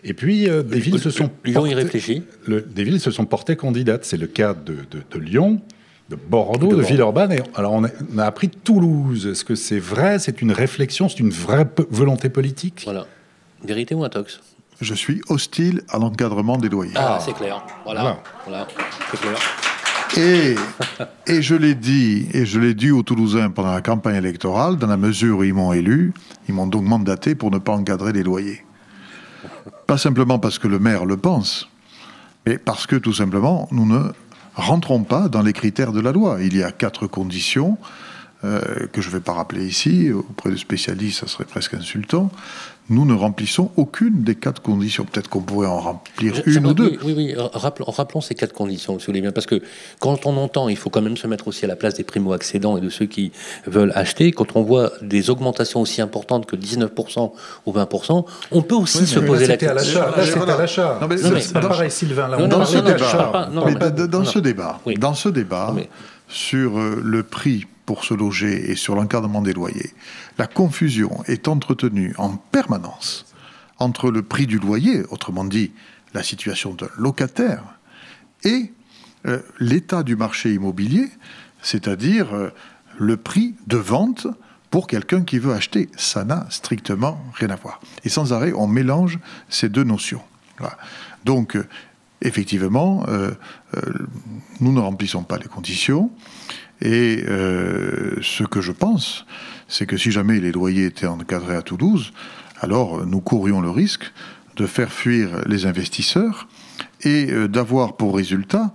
Et puis des villes se sont Lyon y réfléchit. Des villes se sont portées candidates. C'est le cas de Lyon, de Bordeaux, de Villeurbanne. Alors on a appris Toulouse. Est-ce que c'est vrai? C'est une réflexion? C'est une vraie volonté politique? Voilà. Vérité ou intox? Je suis hostile à l'encadrement des loyers. Ah, c'est clair. Voilà. C'est clair. Et je l'ai dit aux Toulousains pendant la campagne électorale, dans la mesure où ils m'ont élu, ils m'ont donc mandaté pour ne pas encadrer les loyers. Pas simplement parce que le maire le pense, mais parce que tout simplement, nous ne rentrons pas dans les critères de la loi. Il y a 4 conditions que je ne vais pas rappeler ici. Auprès de spécialistes, ça serait presque insultant. Nous ne remplissons aucune des 4 conditions. Peut-être qu'on pourrait en remplir une ou deux. Oui. Rappelons ces 4 conditions, si vous voulez bien. Parce que quand on entend, il faut quand même se mettre aussi à la place des primo-accédants et de ceux qui veulent acheter. Quand on voit des augmentations aussi importantes que 19% ou 20%, on peut aussi se poser la question. Là, c'est à l'achat. C'est pas pareil, Sylvain. Là, dans ce débat, sur le prix pour se loger et sur l'encadrement des loyers, la confusion est entretenue en permanence entre le prix du loyer, autrement dit la situation d'un locataire, et l'état du marché immobilier, c'est-à-dire le prix de vente pour quelqu'un qui veut acheter. Ça n'a strictement rien à voir. Et sans arrêt, on mélange ces deux notions. Voilà. Donc, effectivement, nous ne remplissons pas les conditions. Et ce que je pense, c'est que si jamais les loyers étaient encadrés à Toulouse, alors nous courions le risque de faire fuir les investisseurs et d'avoir pour résultat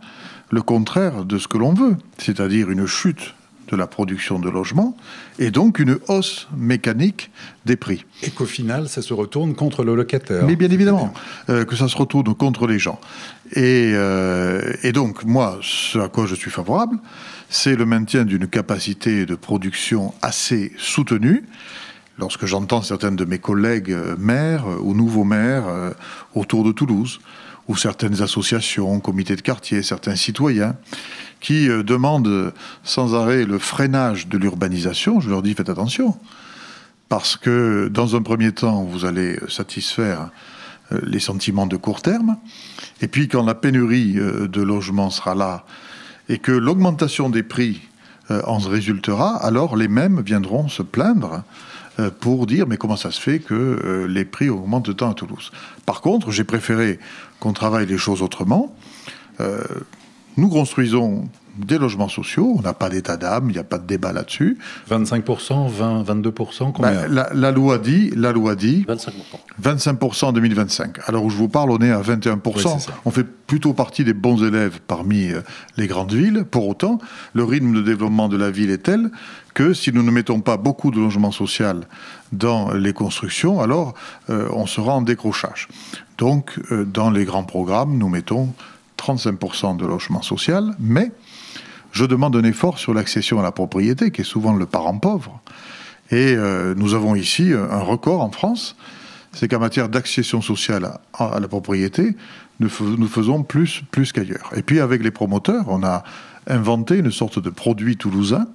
le contraire de ce que l'on veut, c'est-à-dire une chute de la production de logements et donc une hausse mécanique des prix. Et qu'au final, ça se retourne contre le locataire. Mais bien évidemment, que ça se retourne contre les gens. Et donc, moi, ce à quoi je suis favorable, c'est le maintien d'une capacité de production assez soutenue. Lorsque j'entends certains de mes collègues maires ou nouveaux maires autour de Toulouse, ou certaines associations, comités de quartier, certains citoyens, qui demandent sans arrêt le freinage de l'urbanisation, je leur dis faites attention, parce que dans un premier temps, vous allez satisfaire les sentiments de court terme, et puis quand la pénurie de logements sera là, et que l'augmentation des prix en résultera, alors les mêmes viendront se plaindre pour dire mais comment ça se fait que les prix augmentent tant à Toulouse. Par contre, j'ai préféré qu'on travaille les choses autrement. Nous construisons des logements sociaux, on n'a pas d'état d'âme, il n'y a pas de débat là-dessus. 25%, 20%, 22%, combien? La loi dit 25%. 25% en 2025. Alors où je vous parle, on est à 21%. Oui, on fait plutôt partie des bons élèves parmi les grandes villes. Pour autant, le rythme de développement de la ville est tel que si nous ne mettons pas beaucoup de logements sociaux dans les constructions, alors on sera en décrochage. Donc, dans les grands programmes, nous mettons 35% de logements sociaux, mais je demande un effort sur l'accession à la propriété, qui est souvent le parent pauvre. Et nous avons ici un record en France, c'est qu'en matière d'accession sociale à la propriété, nous faisons plus qu'ailleurs. Et puis avec les promoteurs, on a inventé une sorte de produit toulousain,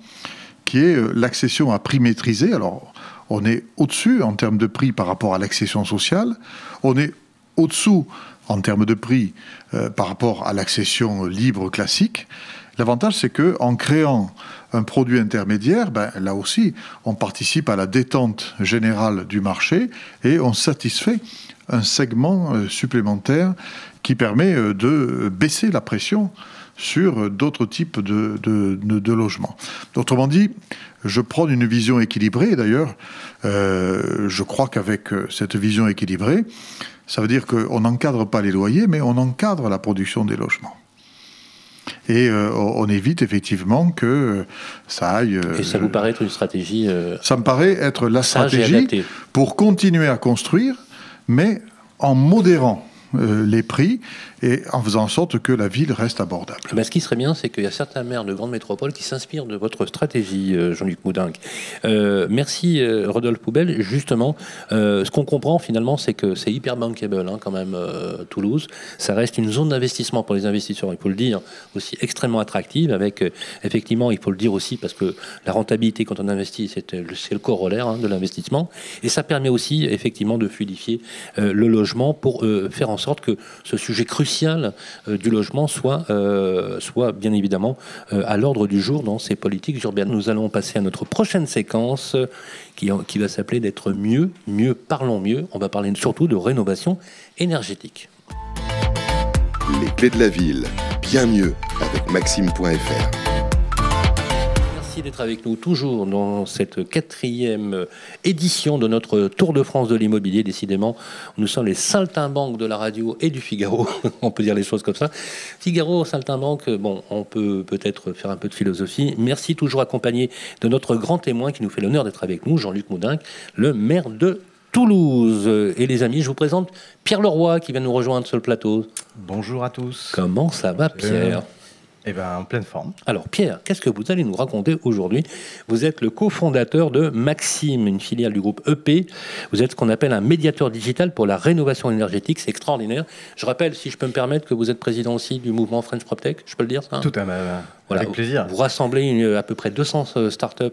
qui est l'accession à prix maîtrisé. Alors, on est au-dessus en termes de prix par rapport à l'accession sociale, on est au-dessous en termes de prix par rapport à l'accession libre classique. L'avantage, c'est qu'en créant un produit intermédiaire, là aussi, on participe à la détente générale du marché et on satisfait un segment supplémentaire qui permet de baisser la pression sur d'autres types de logements. Autrement dit, je prône une vision équilibrée. D'ailleurs, je crois qu'avec cette vision équilibrée, ça veut dire qu'on n'encadre pas les loyers, mais on encadre la production des logements. Et on évite effectivement que ça aille... Et ça vous paraît être une stratégie ça me paraît être la stratégie pour continuer à construire, mais en modérant les prix et en faisant en sorte que la ville reste abordable. Ce qui serait bien, c'est qu'il y a certains maires de grandes métropoles qui s'inspirent de votre stratégie, Jean-Luc Moudingue. Merci, Rodolphe Poubelle. Justement, ce qu'on comprend finalement, c'est que c'est hyper bankable quand même, Toulouse. Ça reste une zone d'investissement pour les investisseurs, il faut le dire, aussi extrêmement attractive, avec effectivement, il faut le dire aussi, parce que la rentabilité quand on investit, c'est le corollaire de l'investissement. Et ça permet aussi effectivement de fluidifier le logement pour faire en sorte que ce sujet crucial du logement soit bien évidemment à l'ordre du jour dans ces politiques urbaines. Nous allons passer à notre prochaine séquence qui va s'appeler d'être mieux, parlons mieux. On va parler surtout de rénovation énergétique. Les clés de la ville, bien mieux avec Maxime.fr. Merci d'être avec nous toujours dans cette 4e édition de notre Tour de France de l'immobilier. Décidément, nous sommes les saltimbanques de la radio et du Figaro. On peut dire les choses comme ça. Figaro, saltimbanque, on peut peut-être faire un peu de philosophie. Merci, toujours accompagné de notre grand témoin qui nous fait l'honneur d'être avec nous, Jean-Luc Moudingue, le maire de Toulouse. Et les amis, je vous présente Pierre Leroy qui vient nous rejoindre sur le plateau. Bonjour à tous. Comment ça va, Pierre ? En pleine forme. Alors Pierre, qu'est-ce que vous allez nous raconter aujourd'hui ? Vous êtes le cofondateur de Maxime, une filiale du groupe EP. Vous êtes ce qu'on appelle un médiateur digital pour la rénovation énergétique. C'est extraordinaire. Je rappelle, si je peux me permettre, que vous êtes président aussi du mouvement French PropTech. Je peux le dire, ça ? Tout à fait. Voilà, avec plaisir. Vous rassemblez à peu près 200 startups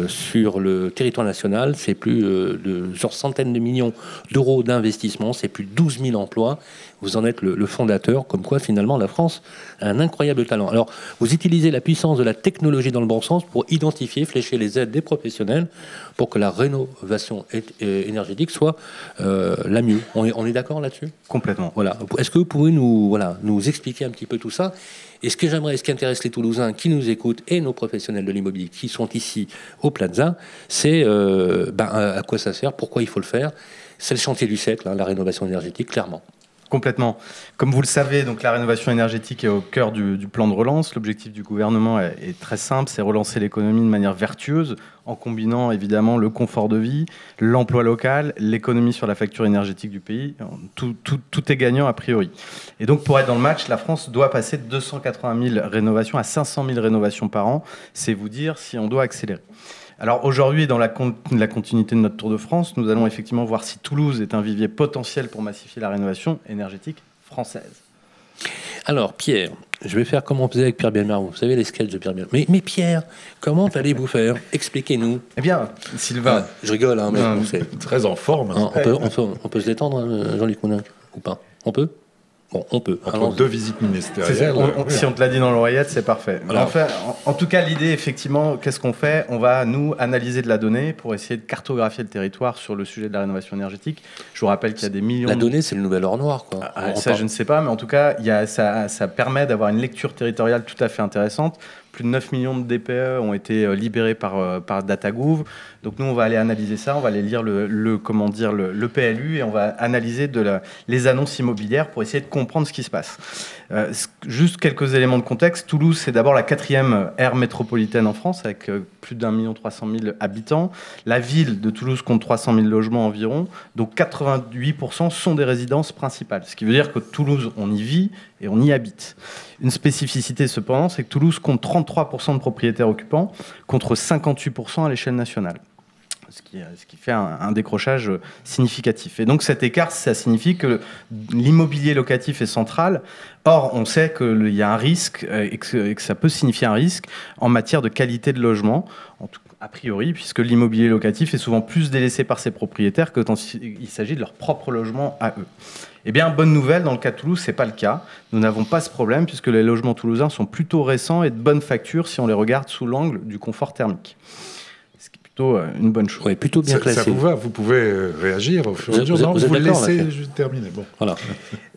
sur le territoire national. C'est plus de centaines de millions d'euros d'investissement. C'est plus de 12 000 emplois. Vous en êtes le fondateur, comme quoi finalement la France a un incroyable talent. Alors, vous utilisez la puissance de la technologie dans le bon sens pour identifier, flécher les aides des professionnels pour que la rénovation énergétique soit la mieux. On est d'accord là-dessus ? Complètement. Voilà. Est-ce que vous pouvez nous expliquer un petit peu tout ça ? Et ce qui intéresse les Toulousains qui nous écoutent et nos professionnels de l'immobilier qui sont ici au Plaza, c'est à quoi ça sert, pourquoi il faut le faire. C'est le chantier du siècle, la rénovation énergétique, clairement. Complètement. Comme vous le savez, donc la rénovation énergétique est au cœur du plan de relance. L'objectif du gouvernement est très simple, c'est relancer l'économie de manière vertueuse en combinant évidemment le confort de vie, l'emploi local, l'économie sur la facture énergétique du pays. Tout est gagnant a priori. Et donc pour être dans le match, la France doit passer de 280 000 rénovations à 500 000 rénovations par an. C'est vous dire si on doit accélérer. Alors aujourd'hui, dans la continuité de notre Tour de France, nous allons effectivement voir si Toulouse est un vivier potentiel pour massifier la rénovation énergétique française. Alors Pierre, je vais faire comme on faisait avec Pierre Bellemare. Vous savez les sketchs de Pierre Bellemare. Mais Pierre, comment allez-vous faire ? Expliquez-nous. Eh bien, Sylvain... je rigole, mais c'est très en forme. On peut se détendre, Jean-Luc Moudingue, ou pas ? On peut ? Bon, on peut. Entre deux visites ministérielles. Si on te l'a dit dans l'oreillette, c'est parfait. Voilà. En tout cas, l'idée, effectivement, qu'est-ce qu'on fait ? On va, nous, analyser de la donnée pour essayer de cartographier le territoire sur le sujet de la rénovation énergétique. Je vous rappelle qu'il y a des millions... La donnée, c'est le nouvel or noir, quoi. Ça, je ne sais pas, mais en tout cas, ça permet d'avoir une lecture territoriale tout à fait intéressante. Plus de 9 millions de DPE ont été libérés par DataGouv. Donc nous, on va aller analyser ça, on va aller lire le PLU et on va analyser les annonces immobilières pour essayer de comprendre ce qui se passe. Juste quelques éléments de contexte. Toulouse, c'est d'abord la 4e aire métropolitaine en France avec plus d'1 300 000 habitants. La ville de Toulouse compte 300 000 logements environ, donc 88% sont des résidences principales. Ce qui veut dire que Toulouse, on y vit et on y habite. Une spécificité cependant, c'est que Toulouse compte 33% de propriétaires occupants contre 58% à l'échelle nationale. Ce qui fait un décrochage significatif. Et donc cet écart, ça signifie que l'immobilier locatif est central. Or, on sait qu'il y a un risque et que ça peut signifier un risque en matière de qualité de logement. a priori, puisque l'immobilier locatif est souvent plus délaissé par ses propriétaires que quand il s'agit de leur propre logement à eux. Eh bien, bonne nouvelle, dans le cas de Toulouse, ce n'est pas le cas. Nous n'avons pas ce problème, puisque les logements toulousains sont plutôt récents et de bonne facture si on les regarde sous l'angle du confort thermique. Ce qui est plutôt une bonne chose. Oui, plutôt bien classé. Ça vous va, vous pouvez réagir au fur et à mesure. Non, vous laissez juste terminer. Bon. Voilà.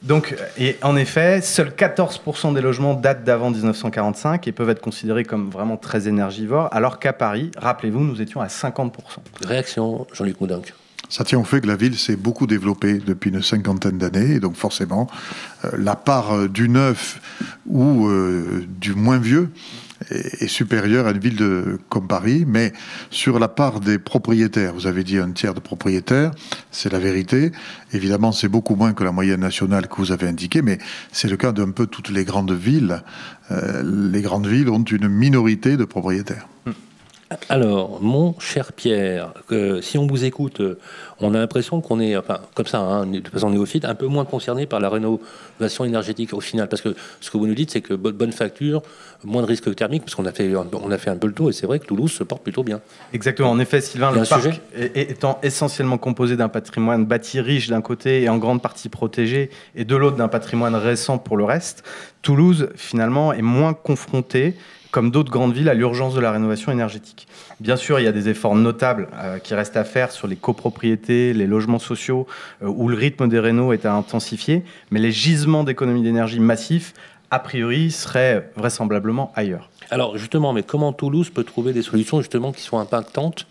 Donc, et en effet, seuls 14% des logements datent d'avant 1945 et peuvent être considérés comme vraiment très énergivores, alors qu'à Paris, rappelez-vous, nous étions à 50%. Réaction, Jean-Luc Moudenc. Ça tient au fait que la ville s'est beaucoup développée depuis une cinquantaine d'années, et donc forcément, la part du neuf ou du moins vieux est supérieure à une ville comme Paris, mais sur la part des propriétaires, vous avez dit un tiers de propriétaires, c'est la vérité. Évidemment, c'est beaucoup moins que la moyenne nationale que vous avez indiquée, mais c'est le cas d'un peu toutes les grandes villes. Les grandes villes ont une minorité de propriétaires. Alors, mon cher Pierre, si on vous écoute, on a l'impression qu'on est, enfin, comme ça, hein, de façon néophyte, un peu moins concerné par la rénovation énergétique au final. Parce que ce que vous nous dites, c'est que bonne facture, moins de risques thermiques, parce qu'on a fait un peu le tour, et c'est vrai que Toulouse se porte plutôt bien. Exactement. En effet, Sylvain, le parc étant essentiellement composé d'un patrimoine bâti riche d'un côté et en grande partie protégé, et de l'autre d'un patrimoine récent pour le reste, Toulouse, finalement, est moins confrontée, comme d'autres grandes villes, à l'urgence de la rénovation énergétique. Bien sûr, il y a des efforts notables qui restent à faire sur les copropriétés, les logements sociaux, où le rythme des rénaux est à intensifier, mais les gisements d'économie d'énergie massifs, a priori, seraient vraisemblablement ailleurs. Alors justement, mais comment Toulouse peut trouver des solutions justement qui soient impactantes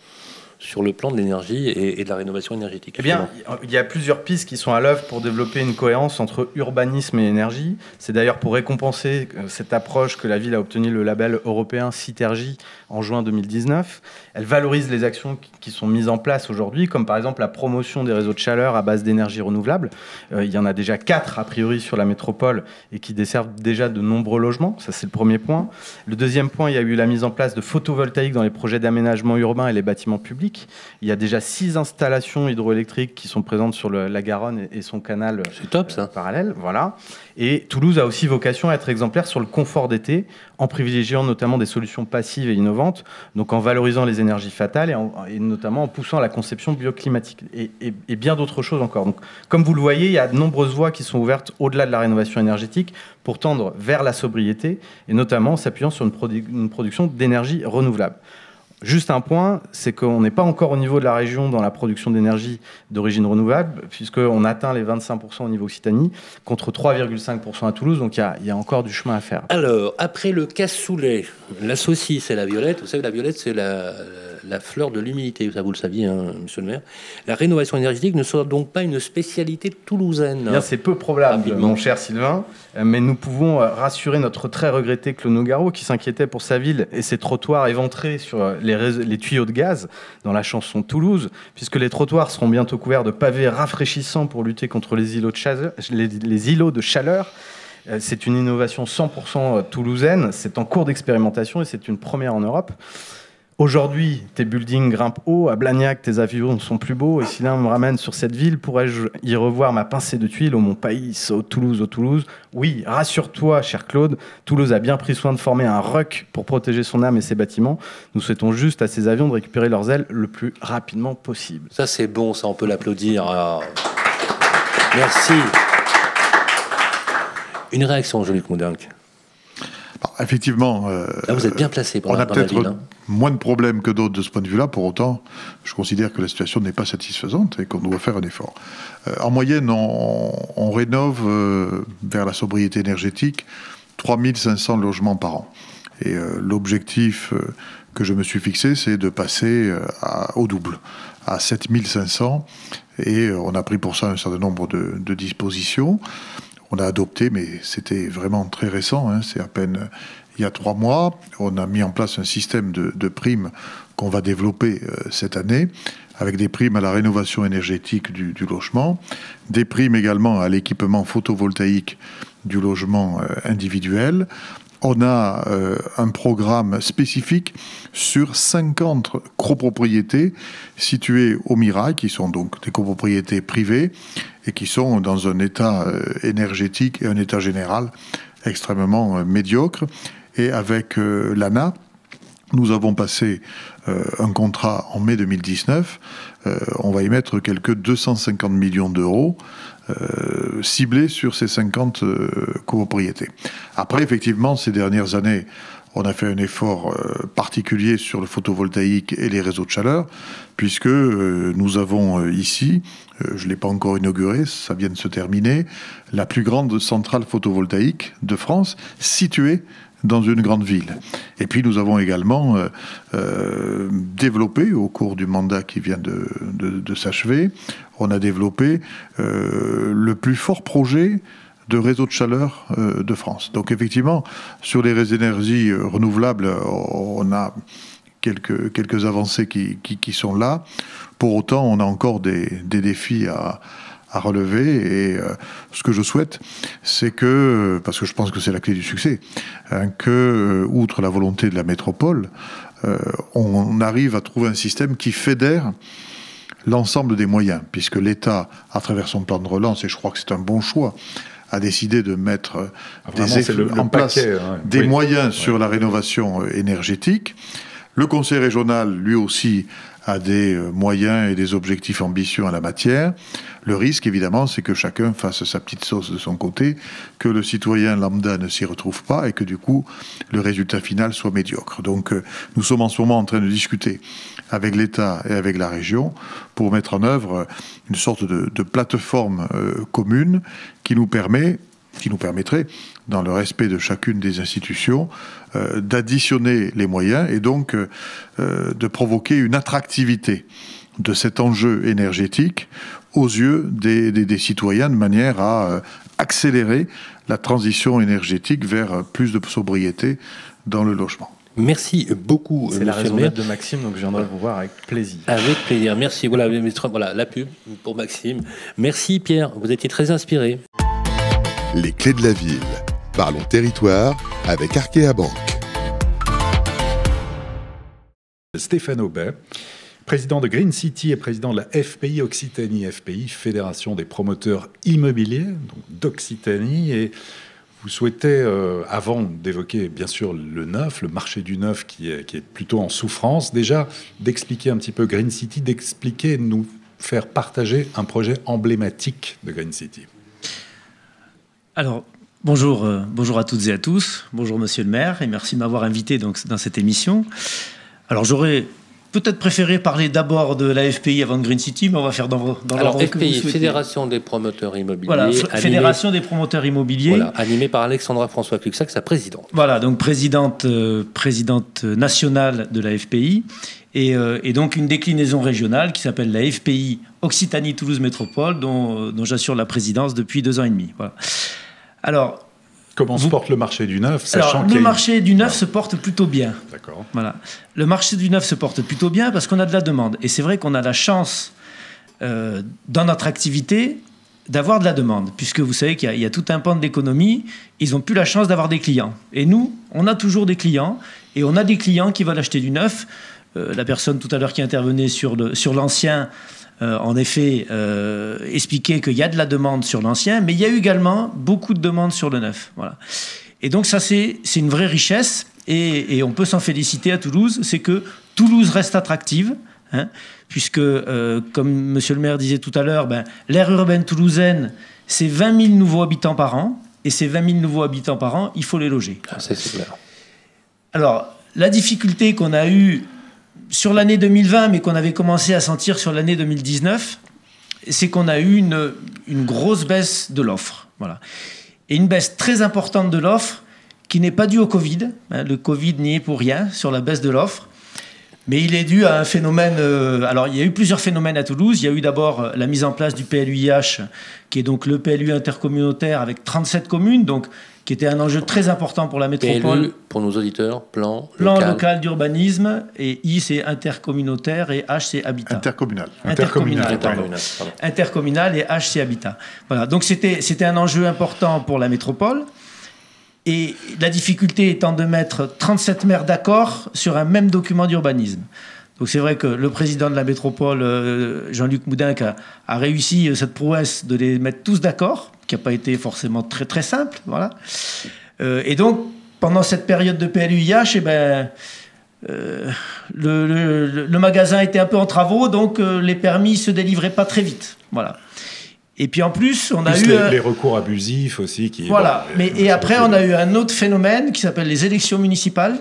sur le plan de l'énergie et de la rénovation énergétique? Eh bien, il y a plusieurs pistes qui sont à l'œuvre pour développer une cohérence entre urbanisme et énergie. C'est d'ailleurs pour récompenser cette approche que la ville a obtenu le label européen Citergie en juin 2019. Elle valorise les actions qui sont mises en place aujourd'hui, comme par exemple la promotion des réseaux de chaleur à base d'énergie renouvelable. Il y en a déjà 4 a priori sur la métropole et qui desservent déjà de nombreux logements. Ça, c'est le premier point. Le deuxième point, il y a eu la mise en place de photovoltaïques dans les projets d'aménagement urbain et les bâtiments publics. Il y a déjà 6 installations hydroélectriques qui sont présentes sur la Garonne et son canal parallèle. Voilà. Et Toulouse a aussi vocation à être exemplaire sur le confort d'été, en privilégiant notamment des solutions passives et innovantes, donc en valorisant les énergies fatales et notamment en poussant à la conception bioclimatique et bien d'autres choses encore. Donc, comme vous le voyez, il y a de nombreuses voies qui sont ouvertes au-delà de la rénovation énergétique pour tendre vers la sobriété et notamment en s'appuyant sur une production d'énergie renouvelable. Juste un point, c'est qu'on n'est pas encore au niveau de la région dans la production d'énergie d'origine renouvelable, puisqu'on atteint les 25% au niveau Occitanie, contre 3,5% à Toulouse, donc il y a encore du chemin à faire. Alors, après le cassoulet, la saucisse et la violette, vous savez, la violette, c'est la fleur de l'humilité, ça vous le saviez, hein, monsieur le maire. La rénovation énergétique ne sera donc pas une spécialité toulousaine. Bien, c'est peu probable, mon cher Sylvain, mais nous pouvons rassurer notre très regretté Claude Nougaro, qui s'inquiétait pour sa ville et ses trottoirs éventrés sur les tuyaux de gaz dans la chanson Toulouse, puisque les trottoirs seront bientôt couverts de pavés rafraîchissants pour lutter contre les îlots de chaleur. C'est une innovation 100% toulousaine, c'est en cours d'expérimentation et c'est une première en Europe. Aujourd'hui, tes buildings grimpent haut, à Blagnac, tes avions sont plus beaux, et si l'un me ramène sur cette ville, pourrais-je y revoir ma pincée de tuiles, ô mon pays, ô Toulouse, ô Toulouse? Oui, rassure-toi, cher Claude, Toulouse a bien pris soin de former un RUC pour protéger son âme et ses bâtiments. Nous souhaitons juste à ces avions de récupérer leurs ailes le plus rapidement possible. Ça, c'est bon, ça, on peut l'applaudir. Alors... Merci. Une réaction, Jean-Luc Moudenc. Effectivement, là, vous êtes bien placé pour on a peut-être ville, hein. Moins de problèmes que d'autres de ce point de vue-là. Pour autant, je considère que la situation n'est pas satisfaisante et qu'on doit faire un effort. En moyenne, on rénove vers la sobriété énergétique 3500 logements par an. Et l'objectif que je me suis fixé, c'est de passer au double, à 7500. Et on a pris pour ça un certain nombre de dispositions. On a adopté, mais c'était vraiment très récent, hein, c'est à peine il y a 3 mois. On a mis en place un système de primes qu'on va développer cette année, avec des primes à la rénovation énergétique du logement, des primes également à l'équipement photovoltaïque du logement individuel. On a un programme spécifique sur 50 copropriétés situées au Mirail, qui sont donc des copropriétés privées et qui sont dans un état énergétique et un état général extrêmement médiocre. Et avec l'ANA, Nous avons passé un contrat en mai 2019. On va y mettre quelques 250 millions d'euros ciblés sur ces 50 copropriétés. Après, effectivement, ces dernières années, on a fait un effort particulier sur le photovoltaïque et les réseaux de chaleur, puisque nous avons ici, je ne l'ai pas encore inauguré, ça vient de se terminer, la plus grande centrale photovoltaïque de France, située dans une grande ville. Et puis nous avons également développé, au cours du mandat qui vient de s'achever, on a développé le plus fort projet de réseau de chaleur de France. Donc effectivement, sur les énergies renouvelables, on a quelques avancées qui sont là. Pour autant, on a encore des défis à relever, et ce que je souhaite, c'est que, parce que je pense que c'est la clé du succès, que, outre la volonté de la métropole, on arrive à trouver un système qui fédère l'ensemble des moyens, puisque l'État, à travers son plan de relance, et je crois que c'est un bon choix, a décidé de mettre en place des moyens sur la rénovation énergétique. Le Conseil régional, lui aussi, a des moyens et des objectifs ambitieux en la matière. Le risque, évidemment, c'est que chacun fasse sa petite sauce de son côté, que le citoyen lambda ne s'y retrouve pas et que, du coup, le résultat final soit médiocre. Donc, nous sommes en ce moment en train de discuter avec l'État et avec la région pour mettre en œuvre une sorte de plateforme commune qui nous permettrait, dans le respect de chacune des institutions, d'additionner les moyens et donc de provoquer une attractivité de cet enjeu énergétique aux yeux des citoyens, de manière à accélérer la transition énergétique vers plus de sobriété dans le logement. Merci beaucoup. C'est la raison d'être de Maxime, donc je viendrai vous voir avec plaisir. Avec plaisir, merci. Voilà la pub pour Maxime. Merci Pierre, vous étiez très inspiré. Les clés de la ville. Parlons territoire avec Arkea Banque. Stéphane Aubet, président de Green City et président de la FPI Occitanie. FPI, Fédération des promoteurs immobiliers, donc d'Occitanie. Et vous souhaitez, avant d'évoquer bien sûr le neuf, le marché du neuf qui est plutôt en souffrance, déjà d'expliquer un petit peu Green City, d'expliquer, de nous faire partager un projet emblématique de Green City. Alors, bonjour à toutes et à tous. Bonjour Monsieur le maire et merci de m'avoir invité donc, dans cette émission. Alors j'aurais peut-être préféré parler d'abord de la FPI avant de Green City, mais on va faire dans l'ordre que vous souhaitez. Fédération des promoteurs immobiliers. Voilà, Fédération des promoteurs immobiliers. Voilà, animée par Alexandra François-Cluxac, sa présidente. Voilà, donc présidente nationale de la FPI. Et donc une déclinaison régionale qui s'appelle la FPI Occitanie-Toulouse Métropole, dont j'assure la présidence depuis 2 ans et demi. Voilà. Alors, comment se porte le marché du neuf, sachant que le marché du neuf se porte plutôt bien. D'accord. Voilà. Le marché du neuf se porte plutôt bien parce qu'on a de la demande. Et c'est vrai qu'on a la chance, dans notre activité, d'avoir de la demande. Puisque vous savez qu'il y a tout un pan de l'économie, ils n'ont plus la chance d'avoir des clients. Et nous, on a toujours des clients. Et on a des clients qui veulent acheter du neuf. La personne tout à l'heure qui intervenait sur l'ancien, en effet, expliquait qu'il y a de la demande sur l'ancien, mais il y a eu également beaucoup de demandes sur le neuf. Voilà. Et donc ça, c'est une vraie richesse, et on peut s'en féliciter à Toulouse, c'est que Toulouse reste attractive, hein, puisque, comme monsieur le maire disait tout à l'heure, l'aire urbaine toulousaine, c'est 20 000 nouveaux habitants par an, et ces 20 000 nouveaux habitants par an, il faut les loger. Ah, c'est clair. Alors, la difficulté qu'on a eue sur l'année 2020, mais qu'on avait commencé à sentir sur l'année 2019, c'est qu'on a eu une grosse baisse de l'offre. Voilà. Et une baisse très importante de l'offre qui n'est pas due au Covid. Le Covid n'y est pour rien sur la baisse de l'offre. Mais il est dû à un phénomène... alors, il y a eu plusieurs phénomènes à Toulouse. Il y a eu d'abord la mise en place du PLUIH, qui est donc le PLU intercommunautaire avec 37 communes, donc qui était un enjeu très important pour la métropole. PLU, pour nos auditeurs, plan local d'urbanisme, et I, c'est intercommunautaire, et H, c'est habitat. Intercommunal, et H, c'est habitat. Voilà, donc c'était un enjeu important pour la métropole. Et la difficulté étant de mettre 37 maires d'accord sur un même document d'urbanisme. Donc c'est vrai que le président de la métropole, Jean-Luc Moudenc, a réussi cette prouesse de les mettre tous d'accord, qui n'a pas été forcément très très simple. Voilà. Et donc, pendant cette période de PLUIH, le magasin était un peu en travaux, donc les permis se délivraient pas très vite. Voilà. Et puis en plus, on a eu les recours abusifs aussi. Voilà. Et après, on a eu un autre phénomène qui s'appelle les élections municipales.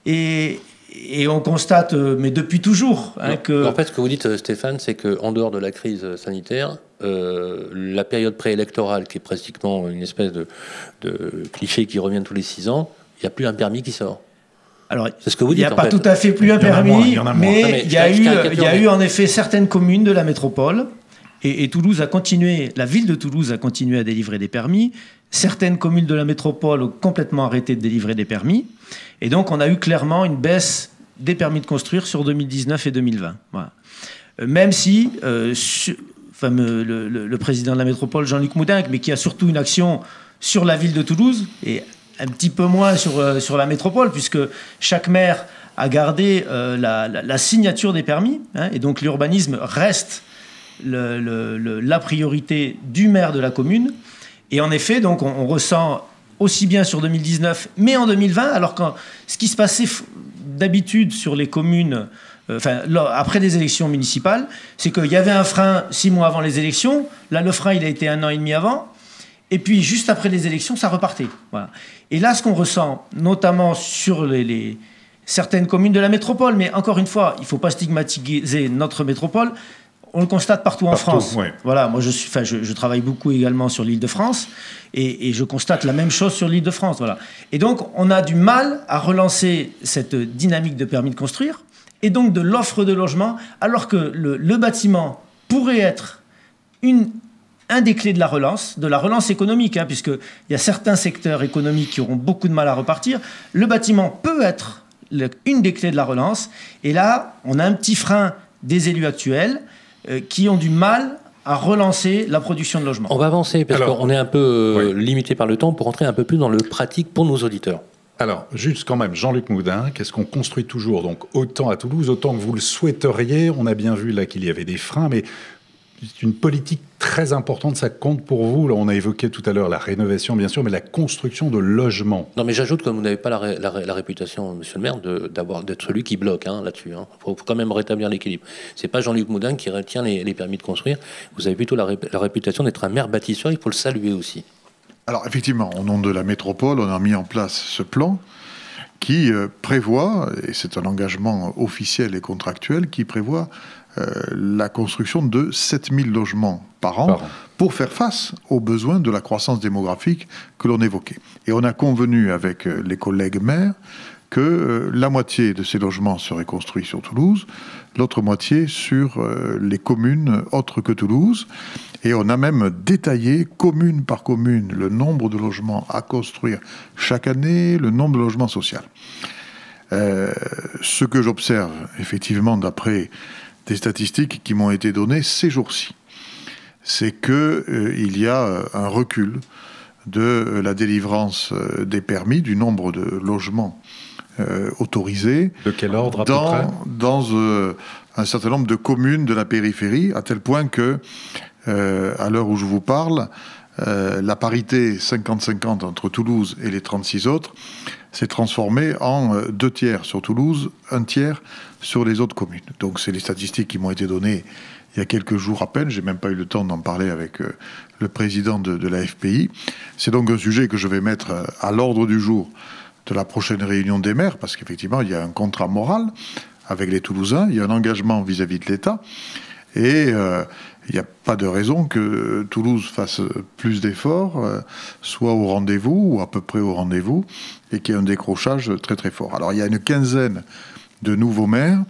Et on constate, mais depuis toujours, que... En fait, ce que vous dites, Stéphane, c'est qu'en dehors de la crise sanitaire, la période préélectorale, qui est pratiquement une espèce de cliché qui revient tous les 6 ans, il n'y a plus un permis qui sort. Alors, c'est ce que vous dites. Il n'y a pas tout à fait plus un permis, mais il y a eu en effet certaines communes de la métropole, et Toulouse a continué, la ville de Toulouse a continué à délivrer des permis. Certaines communes de la métropole ont complètement arrêté de délivrer des permis. Et donc, on a eu clairement une baisse des permis de construire sur 2019 et 2020. Voilà. Même si le président de la métropole, Jean-Luc Moudenc, mais qui a surtout une action sur la ville de Toulouse, et un petit peu moins sur la métropole, puisque chaque maire a gardé la signature des permis, et donc l'urbanisme reste la priorité du maire de la commune. Et en effet, donc, on ressent aussi bien sur 2019, mais en 2020, alors que ce qui se passait d'habitude sur les communes, après les élections municipales, c'est qu'il y avait un frein 6 mois avant les élections. Là, le frein, il a été 1 an et demi avant. Et puis, juste après les élections, ça repartait. Voilà. Et là, ce qu'on ressent, notamment sur certaines communes de la métropole, mais encore une fois, il ne faut pas stigmatiser notre métropole, on le constate partout en France. Ouais. Voilà, moi, je travaille beaucoup également sur l'Île-de-France et je constate la même chose sur l'Île-de-France. Voilà. Et donc, on a du mal à relancer cette dynamique de permis de construire et donc de l'offre de logement, alors que le bâtiment pourrait être un des clés de la relance économique, puisqu'il y a certains secteurs économiques qui auront beaucoup de mal à repartir. Le bâtiment peut être une des clés de la relance. Et là, on a un petit frein des élus actuels qui ont du mal à relancer la production de logements. On va avancer parce qu'on est un peu limité par le temps pour rentrer un peu plus dans le pratique pour nos auditeurs. Alors, juste quand même, Jean-Luc Moudenc, qu'est-ce qu'on construit toujours donc autant à Toulouse, autant que vous le souhaiteriez. On a bien vu là qu'il y avait des freins, mais c'est une politique très importante, ça compte pour vous. Là, on a évoqué tout à l'heure la rénovation, bien sûr, mais la construction de logements. Non, mais j'ajoute que vous n'avez pas la réputation, monsieur le maire, d'être celui qui bloque là-dessus. Faut quand même rétablir l'équilibre. C'est pas Jean-Luc Moudenc qui retient les permis de construire. Vous avez plutôt la réputation d'être un maire bâtisseur. Il faut le saluer aussi. Alors, effectivement, au nom de la métropole, on a mis en place ce plan qui prévoit, et c'est un engagement officiel et contractuel, qui prévoit la construction de 7000 logements par an pour faire face aux besoins de la croissance démographique que l'on évoquait. Et on a convenu avec les collègues maires que la moitié de ces logements seraient construits sur Toulouse, l'autre moitié sur les communes autres que Toulouse. Et on a même détaillé, commune par commune, le nombre de logements à construire chaque année, le nombre de logements sociaux. Ce que j'observe, effectivement, d'après des statistiques qui m'ont été données ces jours-ci, c'est qu'il y a un recul de la délivrance des permis, du nombre de logements autorisés. De quel ordre à peu près ? Dans un certain nombre de communes de la périphérie, à tel point que, à l'heure où je vous parle, la parité 50-50 entre Toulouse et les 36 autres s'est transformée en 2 tiers sur Toulouse, 1 tiers sur les autres communes. Donc c'est les statistiques qui m'ont été données il y a quelques jours à peine. J'ai même pas eu le temps d'en parler avec le président de la FPI. C'est donc un sujet que je vais mettre à l'ordre du jour de la prochaine réunion des maires, parce qu'effectivement, il y a un contrat moral avec les Toulousains, il y a un engagement vis-à-vis de l'État, et il n'y a pas de raison que Toulouse fasse plus d'efforts, soit au rendez-vous, ou à peu près au rendez-vous, et qu'il y ait un décrochage très très fort. Alors il y a une quinzaine de nouveaux maires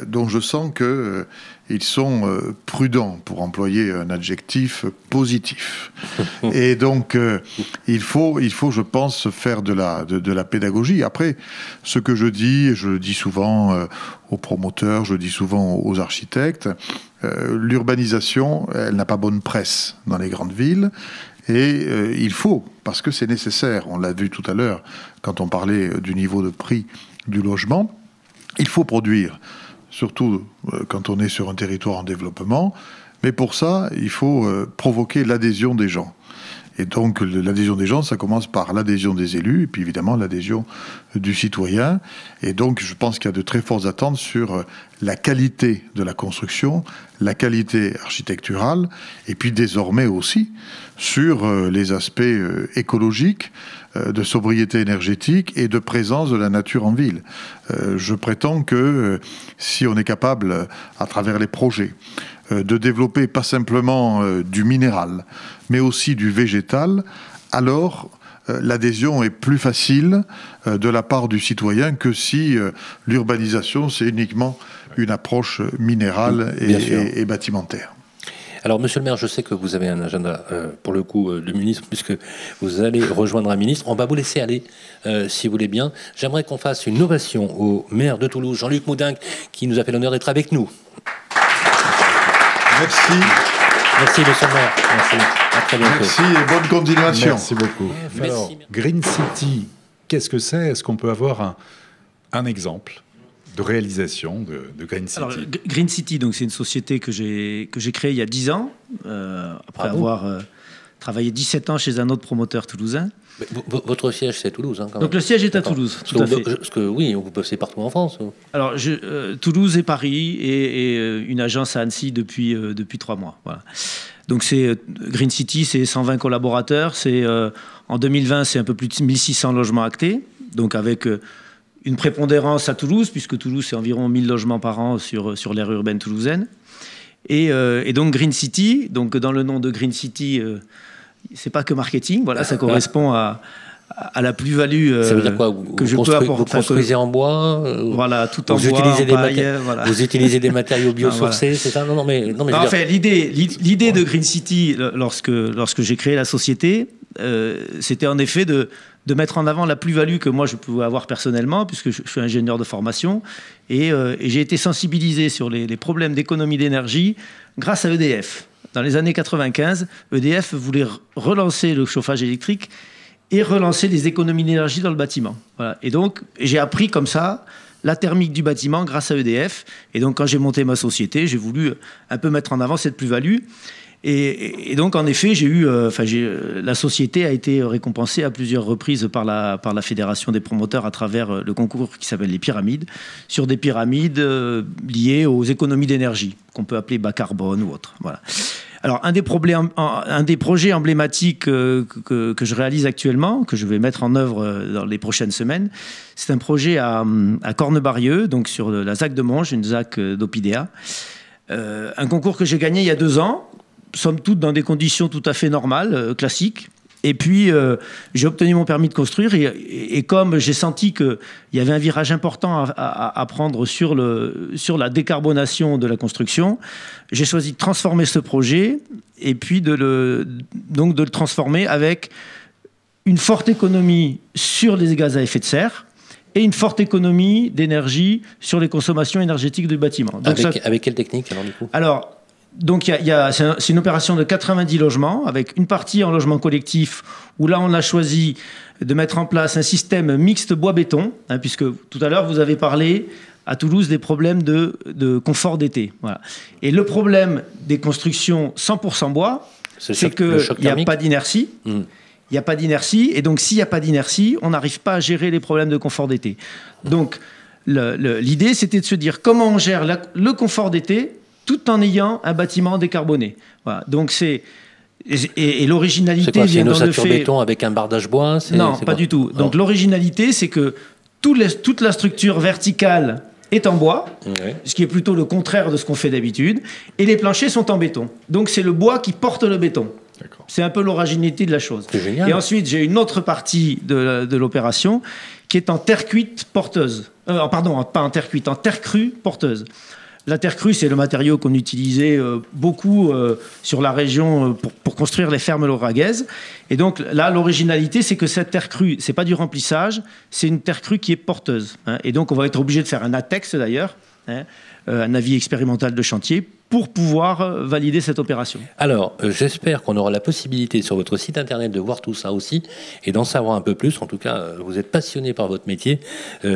dont je sens qu'ils sont prudents, pour employer un adjectif positif. Et donc, il faut, je pense, faire de la pédagogie. Après, ce que je le dis souvent aux promoteurs, je le dis souvent aux architectes, l'urbanisation, elle n'a pas bonne presse dans les grandes villes. Et il faut, parce que c'est nécessaire, on l'a vu tout à l'heure, quand on parlait du niveau de prix du logement, il faut produire, surtout quand on est sur un territoire en développement, mais pour ça, il faut provoquer l'adhésion des gens. Et donc l'adhésion des gens, ça commence par l'adhésion des élus et puis évidemment l'adhésion du citoyen. Et donc je pense qu'il y a de très fortes attentes sur la qualité de la construction, la qualité architecturale et puis désormais aussi sur les aspects écologiques, de sobriété énergétique et de présence de la nature en ville. Je prétends que si on est capable, à travers les projets, de développer pas simplement du minéral, mais aussi du végétal, alors l'adhésion est plus facile de la part du citoyen que si l'urbanisation, c'est uniquement une approche minérale et bâtimentaire. Alors, monsieur le maire, je sais que vous avez un agenda, pour le coup, de ministre, puisque vous allez rejoindre un ministre. On va vous laisser aller, si vous voulez bien. J'aimerais qu'on fasse une ovation au maire de Toulouse, Jean-Luc Poudinck, qui nous a fait l'honneur d'être avec nous. Merci. Merci, monsieur le maire. Merci. À très bientôt. Merci et bonne continuation. Merci beaucoup. Alors, Green City, qu'est-ce que c'est? Est-ce qu'on peut avoir un exemple de réalisation de Green City? Alors, Green City, donc c'est une société que j'ai créée il y a 10 ans, après avoir travaillé 17 ans chez un autre promoteur toulousain. Mais votre siège, c'est Toulouse, hein, quand même. Donc le siège est à Toulouse, tout à fait. Parce que oui, vous bossez partout en France. Alors, Toulouse et Paris et une agence à Annecy depuis 3 mois. Voilà. Donc c'est Green City, c'est 120 collaborateurs. En 2020, c'est un peu plus de 1600 logements actés, donc avec une prépondérance à Toulouse, puisque Toulouse, c'est environ 1000 logements par an sur l'aire urbaine toulousaine. Et donc Green City, donc dans le nom de Green City, c'est pas que marketing, voilà, ça correspond à la plus-value ça veut dire quoi, que je peux apporter. Vous construisez en bois, voilà, tout en bois, en paille, voilà. Vous utilisez des matériaux biosourcés, voilà. C'est ça? Non, mais enfin, l'idée de Green City, lorsque j'ai créé la société, c'était en effet de mettre en avant la plus-value que moi je pouvais avoir personnellement, puisque je suis ingénieur de formation, et j'ai été sensibilisé sur les problèmes d'économie d'énergie grâce à EDF. Dans les années 95, EDF voulait relancer le chauffage électrique et relancer les économies d'énergie dans le bâtiment. Voilà. Et donc, j'ai appris comme ça la thermique du bâtiment grâce à EDF. Et donc, quand j'ai monté ma société, j'ai voulu un peu mettre en avant cette plus-value. Et donc, en effet, la société a été récompensée à plusieurs reprises par la Fédération des promoteurs à travers le concours qui s'appelle les pyramides, sur des pyramides liées aux économies d'énergie, qu'on peut appeler bas carbone ou autre. Voilà. Alors, un des projets emblématiques que je réalise actuellement, que je vais mettre en œuvre dans les prochaines semaines, c'est un projet à Cornebarieux, donc sur la ZAC de Monge, une ZAC d'Opidea. Un concours que j'ai gagné il y a 2 ans, somme toute dans des conditions tout à fait normales, classiques. Et puis, j'ai obtenu mon permis de construire et comme j'ai senti qu'il y avait un virage important à prendre sur la décarbonation de la construction, j'ai choisi de transformer ce projet et puis de le transformer avec une forte économie sur les gaz à effet de serre et une forte économie d'énergie sur les consommations énergétiques du bâtiment. Donc avec quelle technique alors du coup? Donc, c'est une opération de 90 logements, avec une partie en logement collectif, où là, on a choisi de mettre en place un système mixte bois-béton, hein, puisque tout à l'heure, vous avez parlé à Toulouse des problèmes de confort d'été. Voilà. Et le problème des constructions 100% bois, c'est qu'il n'y a pas d'inertie. Il n'y a pas d'inertie, et donc s'il n'y a pas d'inertie, on n'arrive pas à gérer les problèmes de confort d'été. Donc, l'idée, c'était de se dire comment on gère le confort d'été tout en ayant un bâtiment décarboné. Voilà. Donc et l'originalité vient dans le fait... C'est une béton avec un bardage bois? Non, pas du tout. Donc l'originalité, c'est que toute la structure verticale est en bois, ce qui est plutôt le contraire de ce qu'on fait d'habitude, et les planchers sont en béton. Donc c'est le bois qui porte le béton. C'est un peu l'originalité de la chose. Et ensuite, j'ai une autre partie de l'opération qui est en terre cuite porteuse. Pardon, pas en terre cuite, en terre crue porteuse. La terre crue, c'est le matériau qu'on utilisait beaucoup sur la région pour construire les fermes lauragaises. Et donc là, l'originalité, c'est que cette terre crue, c'est pas du remplissage, c'est une terre crue qui est porteuse. Hein. Et donc, on va être obligé de faire un ATEX d'ailleurs, hein, un avis expérimental de chantier, pour pouvoir valider cette opération. Alors, j'espère qu'on aura la possibilité sur votre site internet de voir tout ça aussi et d'en savoir un peu plus. En tout cas, vous êtes passionné par votre métier.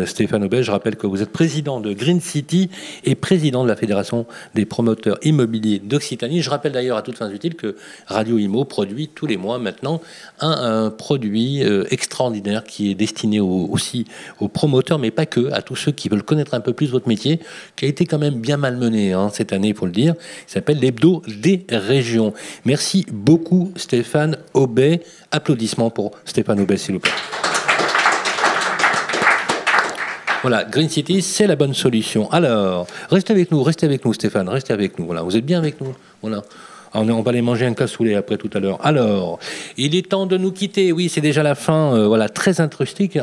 Stéphane Aubet, je rappelle que vous êtes président de Green City et président de la Fédération des promoteurs immobiliers d'Occitanie. Je rappelle d'ailleurs à toutes fins utiles que Radio Imo produit tous les mois maintenant un produit extraordinaire qui est destiné aussi aux promoteurs, mais pas que, à tous ceux qui veulent connaître un peu plus votre métier, qui a été quand même bien malmené cette année, il faut le dire. Il s'appelle l'Hebdo des régions. Merci beaucoup Stéphane Aubet. Applaudissements pour Stéphane Aubet, s'il vous plaît. Voilà, Green City, c'est la bonne solution. Alors, restez avec nous Stéphane, restez avec nous. Voilà, vous êtes bien avec nous. Voilà. On va aller manger un cassoulet après tout à l'heure. Alors, il est temps de nous quitter. Oui, c'est déjà la fin. Voilà, très instructif,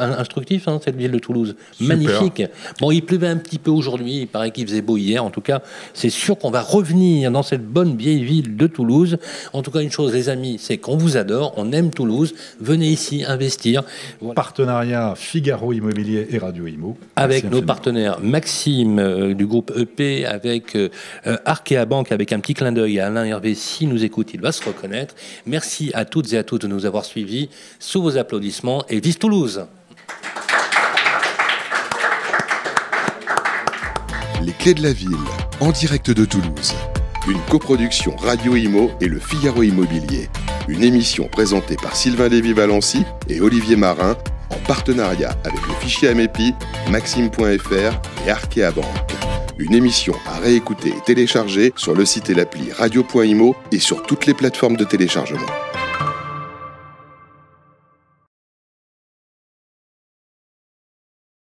cette ville de Toulouse. Super. Magnifique. Bon, il pleuvait un petit peu aujourd'hui. Il paraît qu'il faisait beau hier. En tout cas, c'est sûr qu'on va revenir dans cette bonne vieille ville de Toulouse. En tout cas, une chose, les amis, c'est qu'on vous adore. On aime Toulouse. Venez ici investir. Voilà. Partenariat Figaro Immobilier et Radio Imo. Avec nos partenaires Maxime du groupe EP, avec Arkea Banque, avec un petit clin d'œil à Alain Hervé. S'il nous écoute, il va se reconnaître. Merci à toutes et à tous de nous avoir suivis. Sous vos applaudissements, et vive Toulouse! Les clés de la ville, en direct de Toulouse. Une coproduction Radio Imo et le Figaro Immobilier. Une émission présentée par Sylvain Lévy-Valency et Olivier Marin, en partenariat avec le fichier Amepi, Maxime.fr et Arkea Banque. Une émission à réécouter et télécharger sur le site et l'appli radio.imo et sur toutes les plateformes de téléchargement.